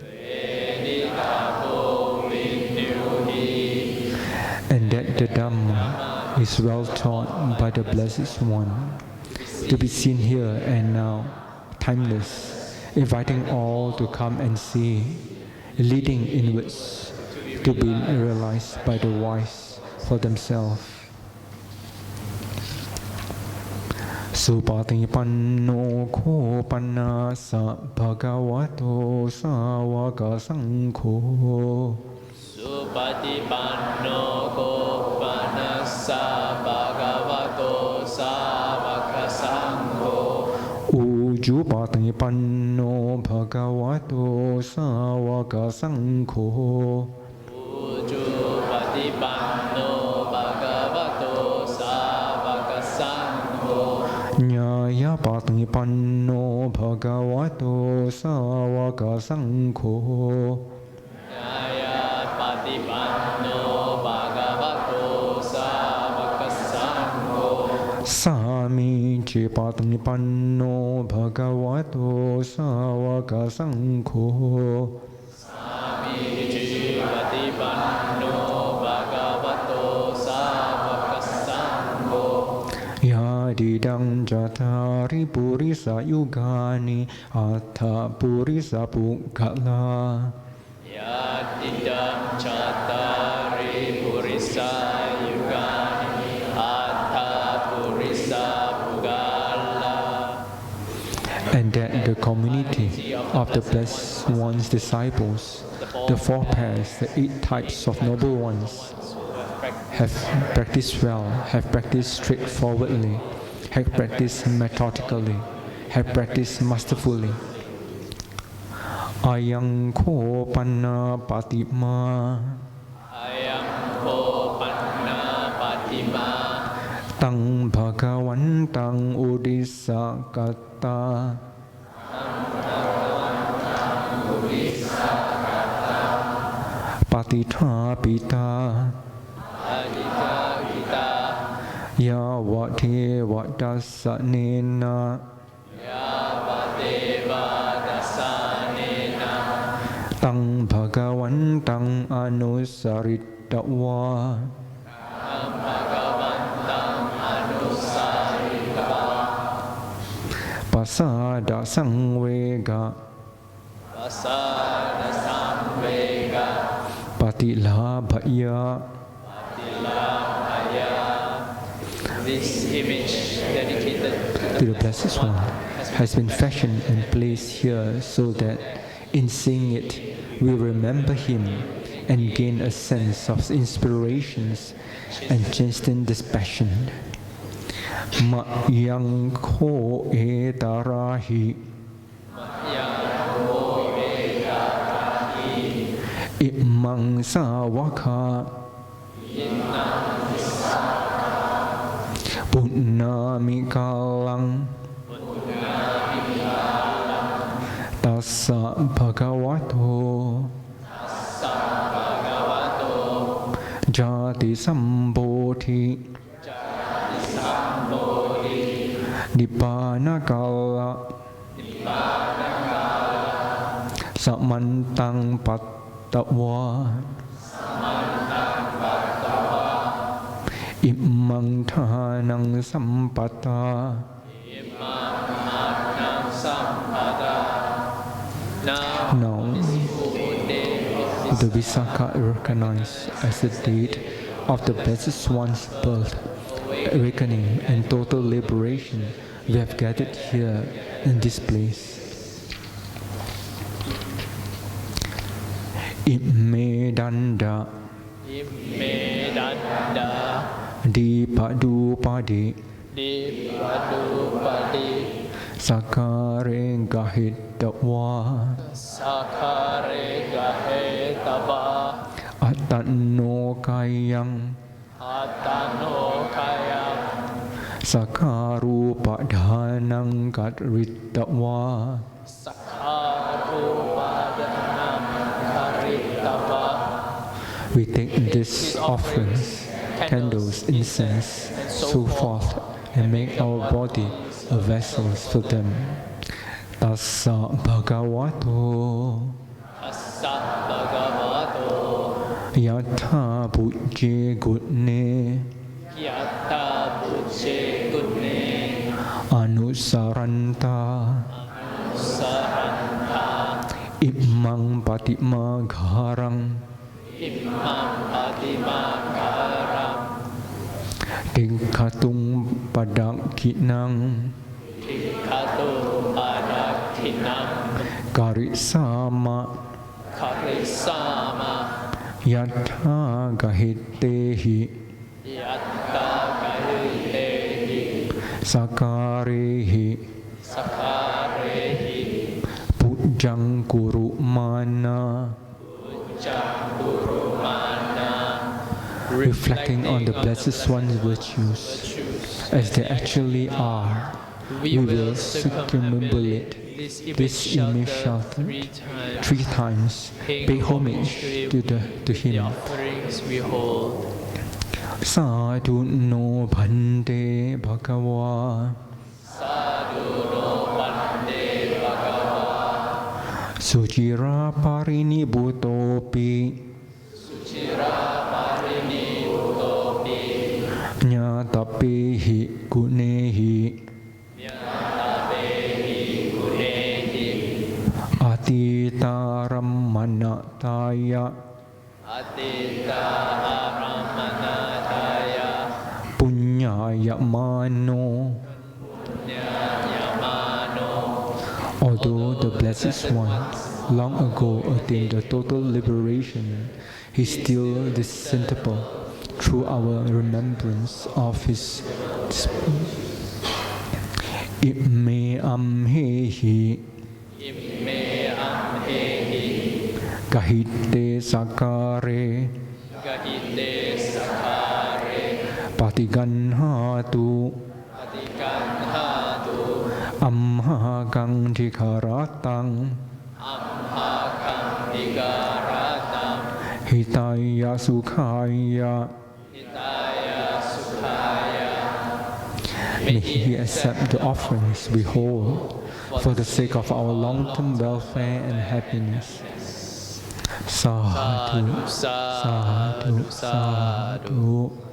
Veditappo vinyuhi. And that the Dhamma is well taught by the Blessed One, to be seen here and now, timeless, inviting all to come and see, leading inwards, to be realized by the wise for themselves. Supatipanno ko panna sa bhagavato sāvaka saṅkho. Supatipanno ko panna sa bhagavato sāvaka saṅkho. Ujjupatipanno bhagavato sāvaka saṅkho. Ujjupatipanno bhagavato sāvaka saṅkho. Nyāyapatipanno bhagavato sāvaka saṅkho. Nyāyapatipanno bhagavato sāvaka saṅkho. Samicipatipanno bhagavato sāvaka saṅkho. Samicipatipanno bhagavato sāvaka saṅkho. Yadidang cattari purisa yugani atta purisa pukkala. Yadidang cattari purisa yugani atta purisa pukkala. And that the community of the Blessed One's disciples, the four pairs, the 8 types of noble ones, have practiced well, have practiced straightforwardly, have practiced methodically, have practiced masterfully. Ayang ko panna patima Ayam ko panna patima Tang bhagavantang udisakata Patitha pita Adita kita Ya vate vadasanena Yavateva dasanena Tang bhagavantang anusaritava Bhagavantang anusarita Pasada sangvega Pasada samvega Patilabhaya This image dedicated to the Blessed One has been fashioned and placed here so that in seeing it we remember him and gain a sense of inspirations and chasten dispassion. Mayang ko etarahi Imang sawaka Punnamikalang Tassa bhagavato Jati sambodhi Nibbanakala Samantang pattava Imang thanang sampata Now, the Visakha recognized as the date of the Blessed One's birth, awakening and total liberation, we have gathered here in this place. Immedanda Dipadupadi Sakare Gahitava Sakare Gahetava Atanno Kayang Atano Kaya Sakarupadhanang Katritava Sakarupadanam Karitava. We take these offerings, candles, incense, so forth, and make our body a vessel for them. Tassa bhagavato Assa Bhagavato Yatha Bujje Gutne Yatta Bujje Gutne Anusaranta Saranta Imang Patima Gharang Imam Adimakaram Tingkatung Padakinang Tikatu Adakinam Karisama Karisama Yatha Gahitehi Yatta Gahitehi Sakarehi Sakarehi Pujang Kuru Mana reflecting on the Blessed One's virtues as they actually are, we will circumambulate this image three times, pay homage to him. Offerings we hold. Sadhu no Bhante Bhagava Sadhu no Bhante Bhagava Sujira Parini Bhutopi Suchira Parini Utopi Nyatapehi Gunehi Nyatapehi Gunehi Atitaram Manataya Atita Aramanataya Punyaya Mano. Nyayamano. Although the Blessed One long ago attained a total liberation, he still discernible through our remembrance of his Imme Amhehi Imme amhehi. Gahite sakare. Gahite sakare. Patiganhatu. Patiganhatu. Amhakang Dhikaratang. Amhakam Dhikaratam. Hitaya Sukhaya. Hitaya Sukhaya. May He accept the offerings we hold for the sake of our long-term welfare and happiness. Sadhu, sadhu, sadhu.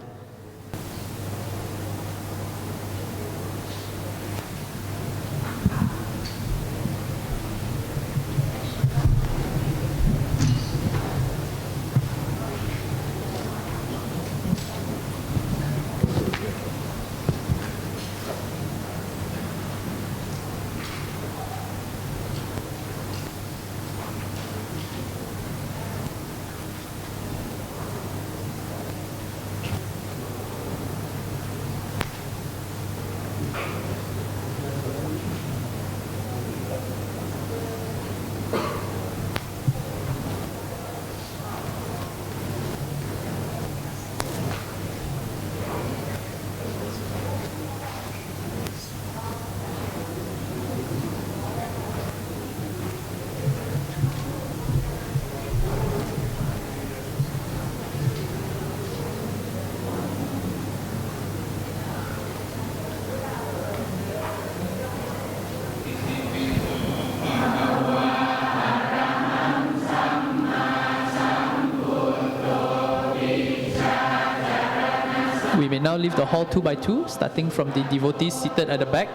We may now leave the hall 2 by 2, starting from the devotees seated at the back.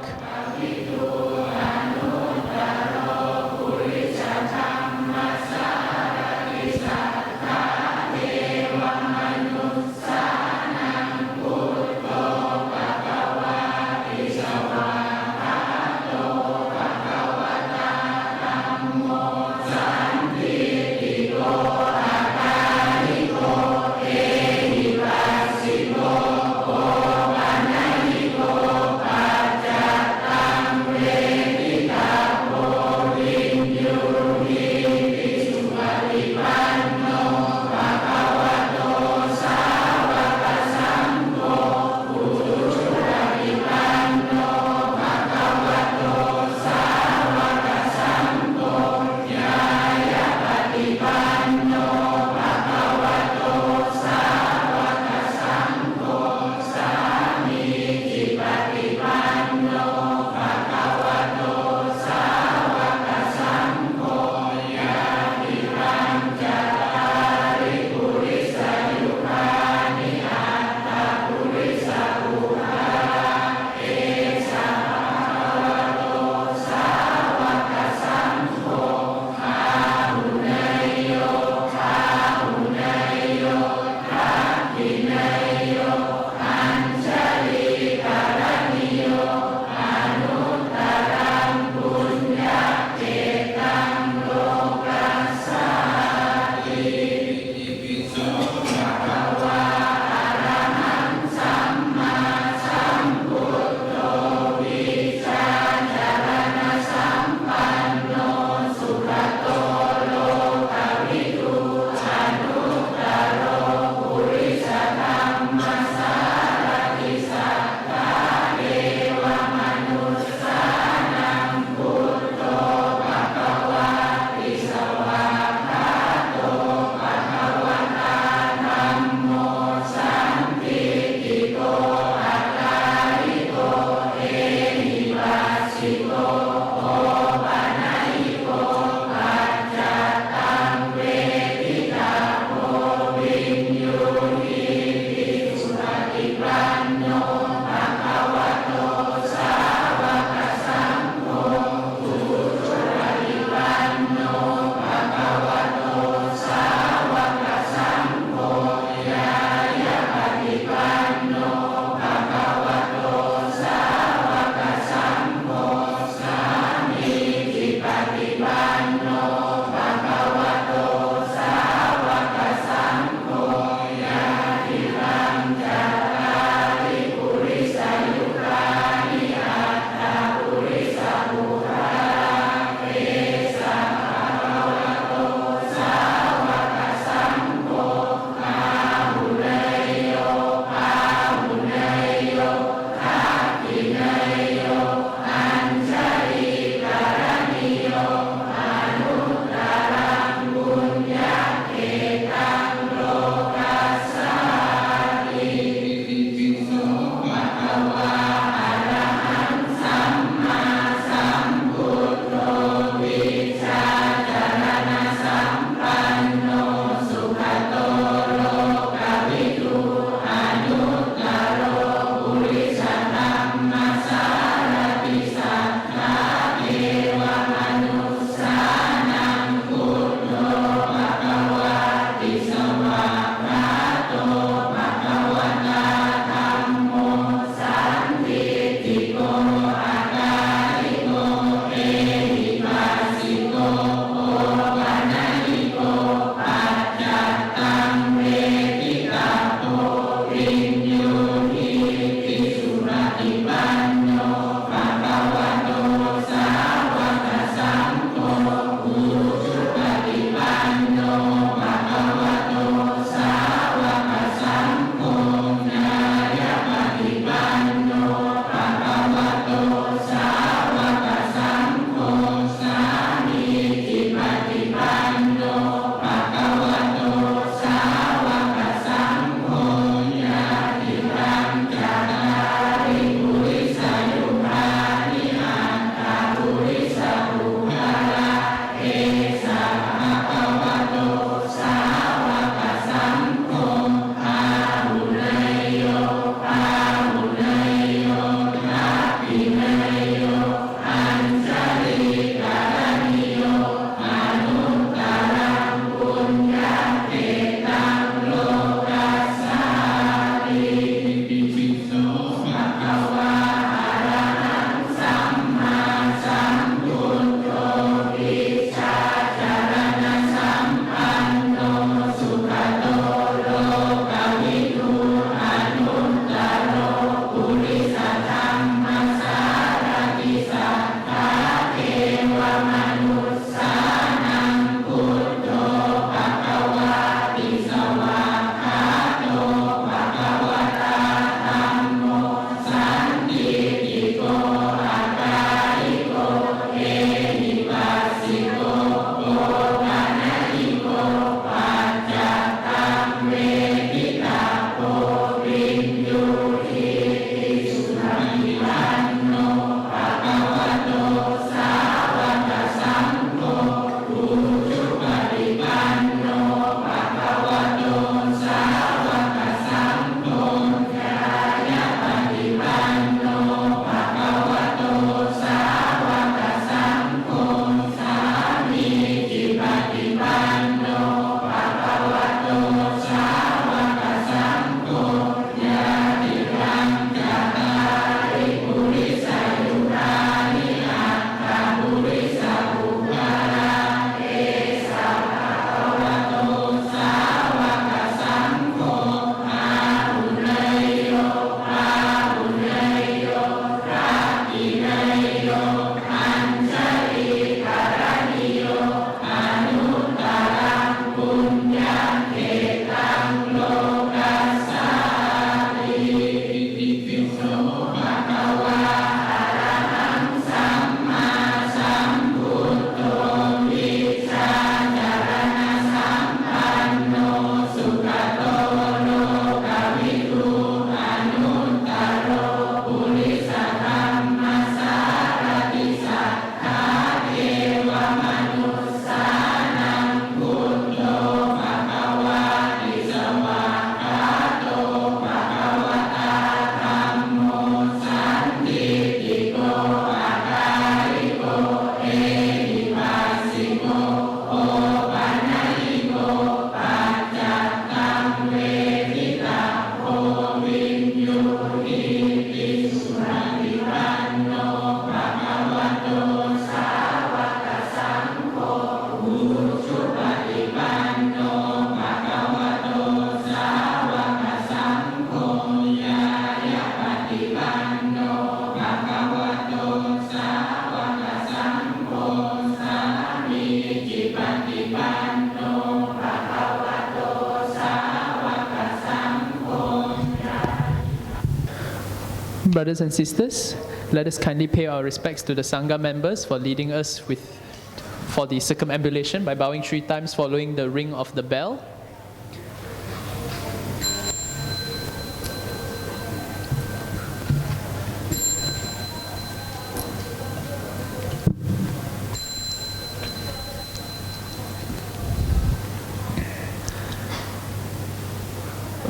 Brothers and sisters, let us kindly pay our respects to the Sangha members for leading us for the circumambulation by bowing 3 times following the ring of the bell.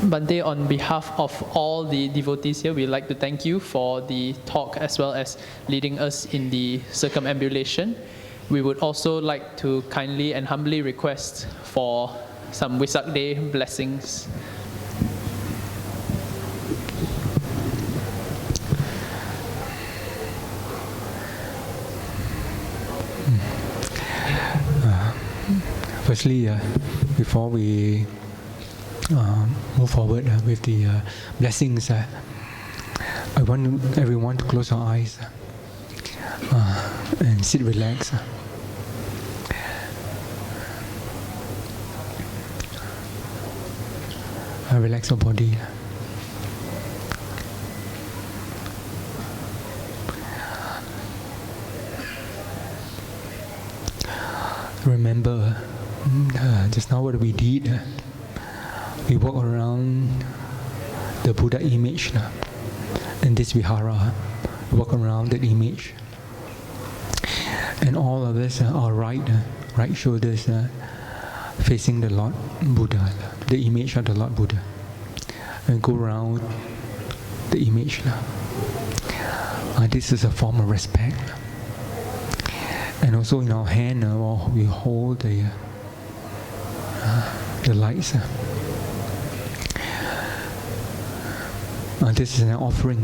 Bhante, on behalf of all the devotees here, we'd like to thank you for the talk as well as leading us in the circumambulation. We would also like to kindly and humbly request for some Wesak Day blessings. Firstly, before we move forward with the blessings, I want everyone to close our eyes and sit relaxed. Relax your body. Remember just now what we did. We walk around the Buddha image in this Vihara. We walk around that image. And all of us are right shoulders facing the Lord Buddha, the image of the Lord Buddha. And go around the image. This is a form of respect. And also in our hand, we hold the lights. This is an offering.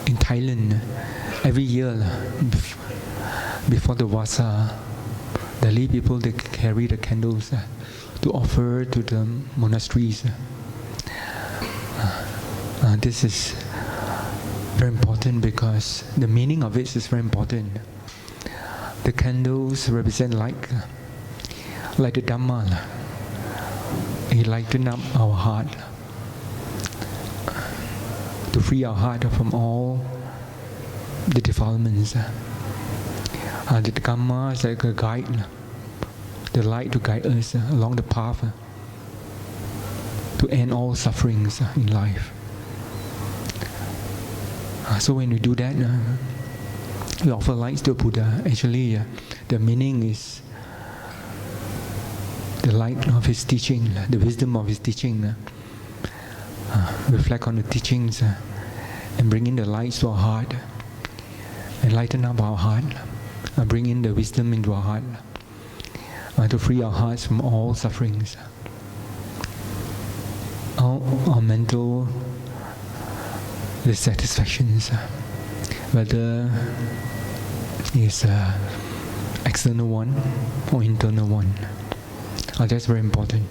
In Thailand, every year before the Vasa, the lay people, they carry the candles to offer to the monasteries. This is very important because the meaning of it is very important. The candles represent light, like the Dhamma. It lightens up our heart, to free our heart from all the defilements. The Dhamma is like a guide, the light to guide us along the path to end all sufferings in life. So when we do that, we offer lights to Buddha. Actually, the meaning is the light of his teaching, the wisdom of his teaching. Reflect on the teachings and bring in the lights to our heart and lighten up our heart, bring in the wisdom into our heart to free our hearts from all sufferings. Our mental dissatisfactions, whether it's external one or internal one, that's very important.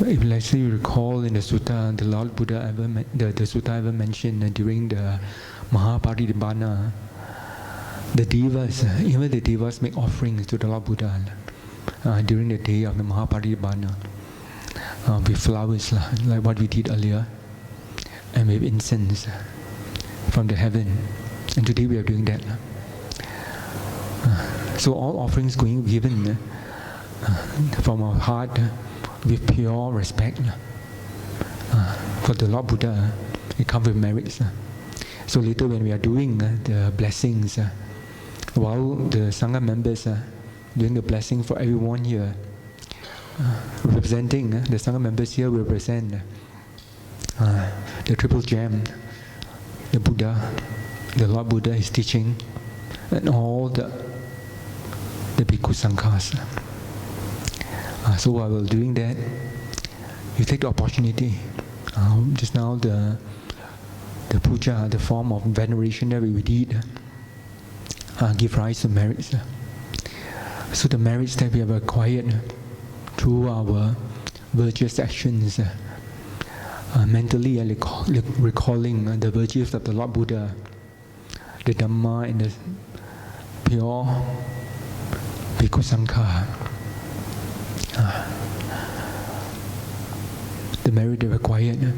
If let's say you recall in the sutta, the Lord Buddha the sutta ever mentioned during the Mahaparinibbana, the devas, even the devas make offerings to the Lord Buddha during the day of the Mahaparinibbana with flowers, like what we did earlier, and with incense from the heaven. And today we are doing that. So all offerings given from our heart with pure respect for the Lord Buddha, it comes with merits. So later when we are doing the blessings, while the Sangha members doing the blessing for everyone here, representing the Sangha members here will represent the triple gem, the Buddha, the Lord Buddha, his teaching, and all the Bhikkhu Sanghas. So while doing that, you take the opportunity. Just now the puja, the form of veneration that we did, give rise to merits. So the merits that we have acquired through our virtuous actions, mentally recalling the virtues of the Lord Buddha, the Dhamma, and the pure Bhikkhu Sangha. the merit required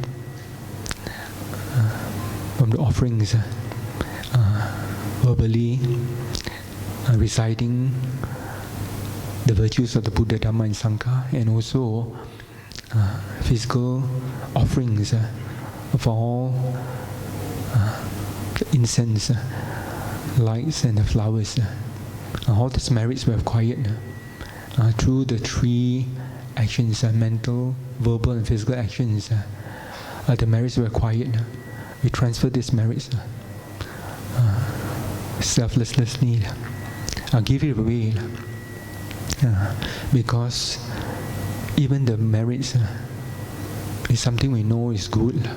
from the offerings, verbally reciting the virtues of the Buddha, Dhamma and Sangha, and also physical offerings of all the incense, lights and the flowers. All these merits were acquired through the three actions, mental, verbal and physical actions. The merits were acquired. We transfer these merits selflessly. Give it away. Because even the merits is something we know is good,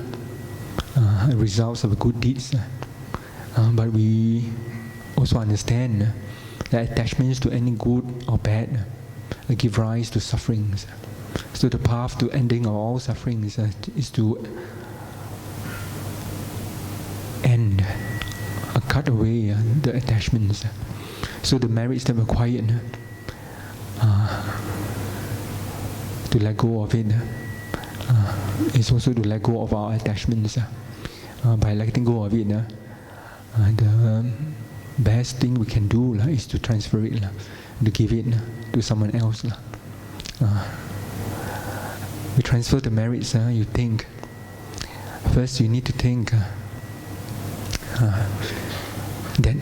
results of good deeds. But we also understand that attachments to any good or bad give rise to sufferings. So the path to ending of all sufferings is to end, cut away the attachments. So the merits that were acquired, to let go of it, is also to let go of our attachments. By letting go of it, the best thing we can do is to transfer it, to give it to someone else. We transfer the merits. You think first you need to think that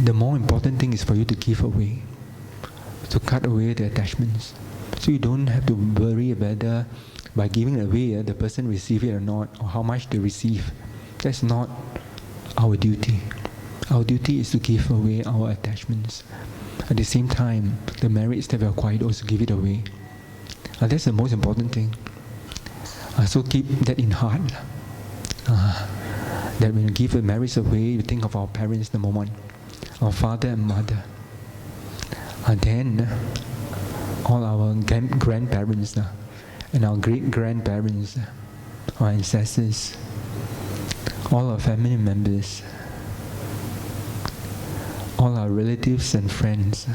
the more important thing is for you to give away, to cut away the attachments. So you don't have to worry whether by giving away the person receive it or not, or how much they receive. That's not our duty. Our duty is to give away our attachments. At the same time, the merits that we acquired also give it away. That's the most important thing. So keep that in heart. That when you give the merits away, you think of our parents, number one, our father and mother. And then all our grandparents and our great-grandparents, our ancestors, all our family members, all our relatives and friends.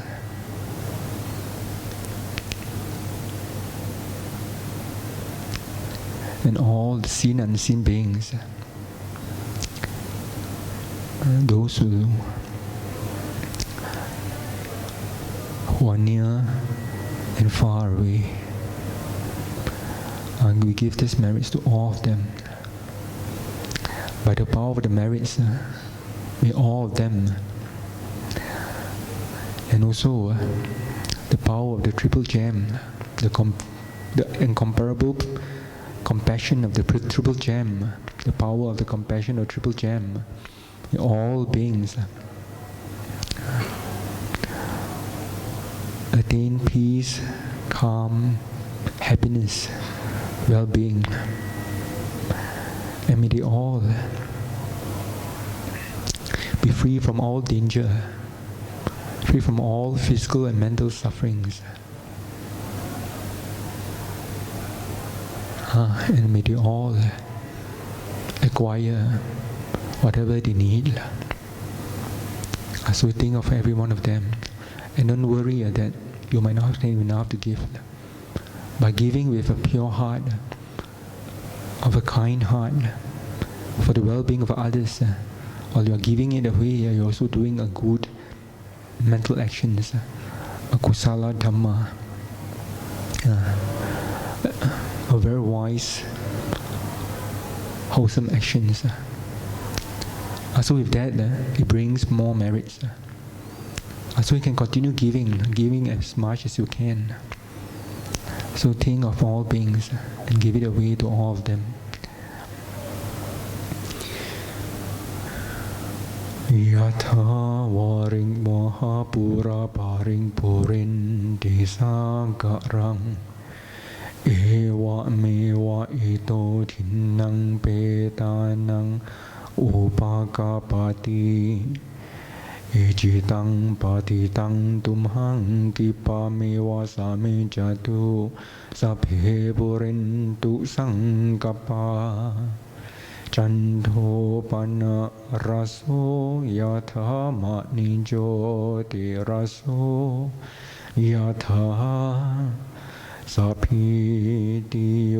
And all the seen and unseen beings, those who are near and far away. And we give this merits to all of them. By the power of the merits, may all of them, and also the power of the triple gem, the incomparable compassion of the triple gem, the power of the compassion of triple gem, may all beings attain peace, calm, happiness, well-being, and may they all be free from all danger, free from all physical and mental sufferings, and may they all acquire whatever they need. So think of every one of them, and don't worry that you might not have enough to give. By giving with a pure heart, of a kind heart, for the well-being of others, while you are giving it away, you are also doing a good mental actions, a kusala dhamma, a very wise, wholesome actions. So with that, it brings more merits. So you can continue giving as much as you can. So think of all beings and give it away to all of them. Yatha varing mahapura paring purin disagarang ewa mewa ito thinnang petanang upakapati ejitang patitang tumhang kipamewa same jatu sabhe purintu sangkapa Chandho pana raso yatha mani jyoti raso yatha สัพพิติโย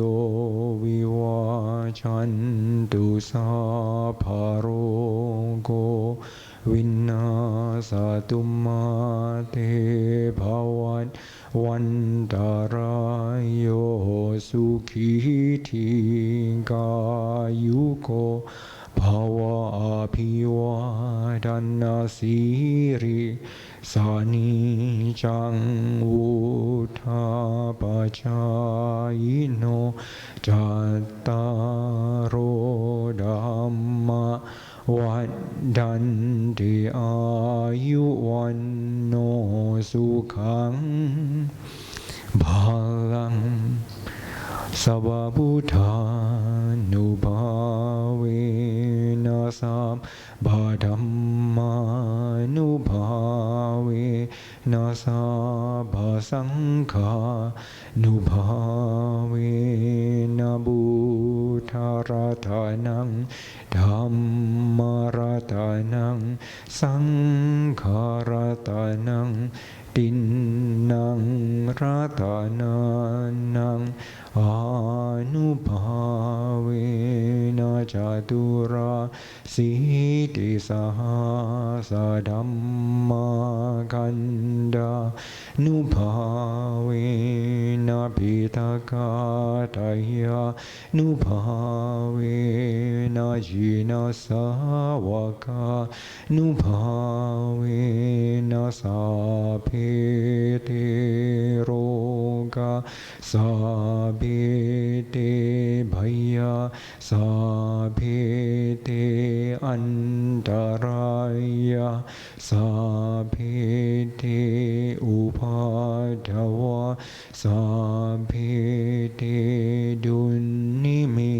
วิวัชชันตุสัพพะโรโกวินาศตุมาเตภวัตวันตรายโยสุขีทีกายุโกภวะอภิวาทนาสิริสานิจังวุธาปจายโนจัตตารโอธัมมะวัฏดันติอายุวันโนสุขังภาลังสัพพุทธานุภาเวนะสัพพะธัมมานุภาเวนะสัพพะสังฆานุภาเวนะบุทธรัตนังธัมมรัตนังสังฆรัตนังตินนังรัตนานังอานุภาเวนะจตุราสีติสหัสธัมมาคันดานุภาเวนะปิตกาตายานุภาเวนะจินาสาวกานุภาเวนะสัพเพเตโรกาสัพเพเตภยาสัพเพเตอันตรายาสัพเพเตอุปาทวะสัพเพเตดุนิมิ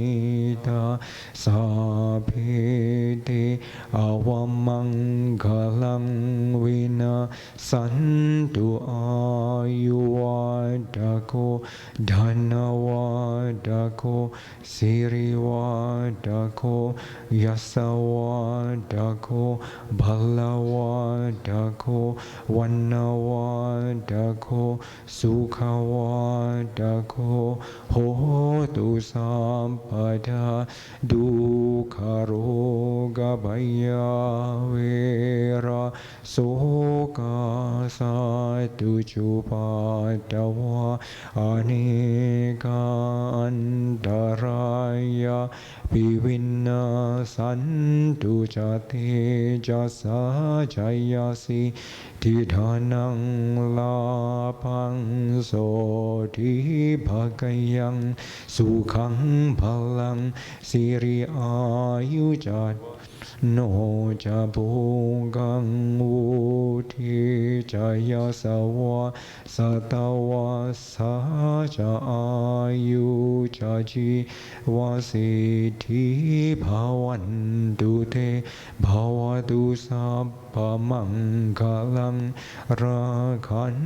ตาสัพเพเตอวมังคลังวินาสันตุอายุวัฏโกธนวัฏโกสิริวัฏโกยัสสวัฏโกภลวัฏโกวันนวัฏโกสุขวัฏโกโหตุสัมปทาดุขโรกภัยเวระโสกาสัตตุจุปัตตวะอเนกาอันตรายาปิวินาสันตุจเตจัสสะจายาสิทิฏฐานังลาภังโสทิภกยังสุขังพลังสิริอายุจัตโนจะภูกังวุธิจายาสวะสตวะสาจะอายุจะจีวาสิทธิภาวันตุเตภาวตุสัพพมังคลังราคัน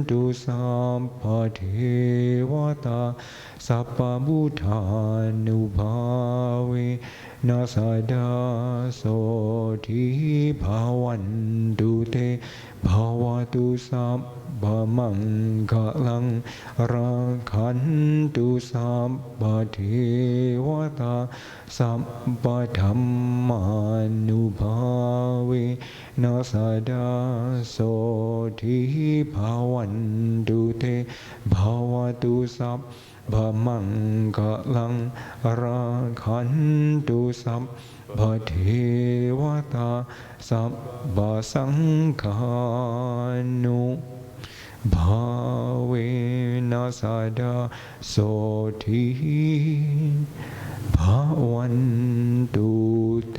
ตุสัพพเทวตาสัพพพุทธานุภาเวนะสดาโสทิภาวันตุเตภาวตุสัพพมังคลังราคันตุสัพพเทวตาสัพพธัมมานุภาเวนะสดาโสทิภาวันตุเตภาวตุสัพพมังคลังราคันตุสัพพเทวตาสัพพสังฆานุภาเวนะสดาโสทิภาวันตุเต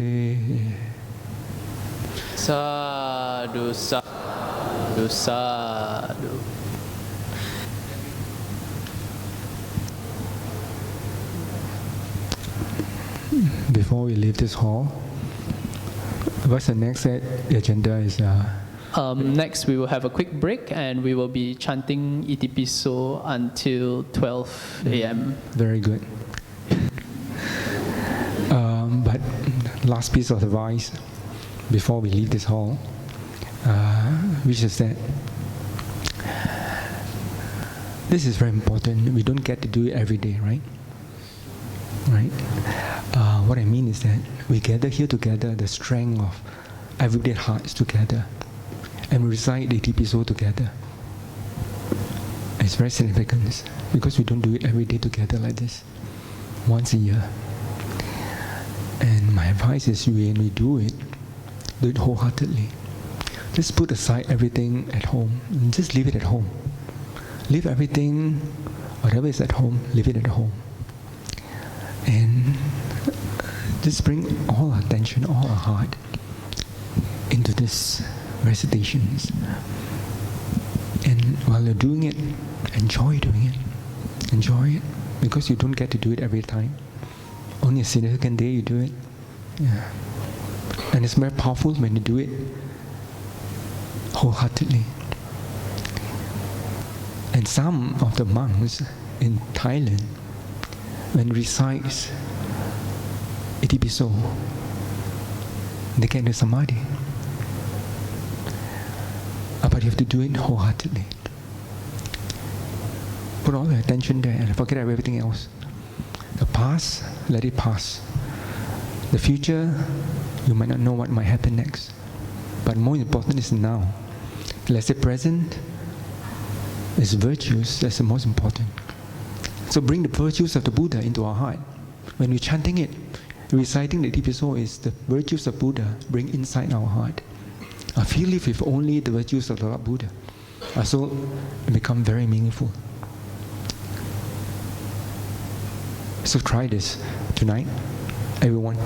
สาธุสาธุสาธุ Before we leave this hall, what's the next agenda is? Next, we will have a quick break and we will be chanting Itipiso until 12 a.m. Very good. But last piece of advice before we leave this hall, which is that This is very important. We don't get to do it every day, right? Right? What I mean is that we gather here together, the strength of everyday hearts together, and we recite the Itipiso together. It's very significant because we don't do it every day together like this, once a year. And my advice is when we do it wholeheartedly. Just put aside everything at home and just leave it at home. Leave everything, whatever is at home, leave it at home. And just bring all our attention, all our heart into this recitations. And while you're doing it, enjoy doing it. Enjoy it. Because you don't get to do it every time. Only a significant day you do it. Yeah. And it's very powerful when you do it wholeheartedly. And some of the monks in Thailand, when recites Itipiso, they get into samadhi. But you have to do it wholeheartedly. Put all your attention there and forget everything else. The past, let it pass. The future, you might not know what might happen next. But more important is now. Let's say present is virtues, that's the most important. So bring the virtues of the Buddha into our heart. When we're chanting it, reciting the Itipiso is the virtues of Buddha bring inside our heart. I feel if only the virtues of the Lord Buddha. So it become very meaningful. So try this tonight, everyone.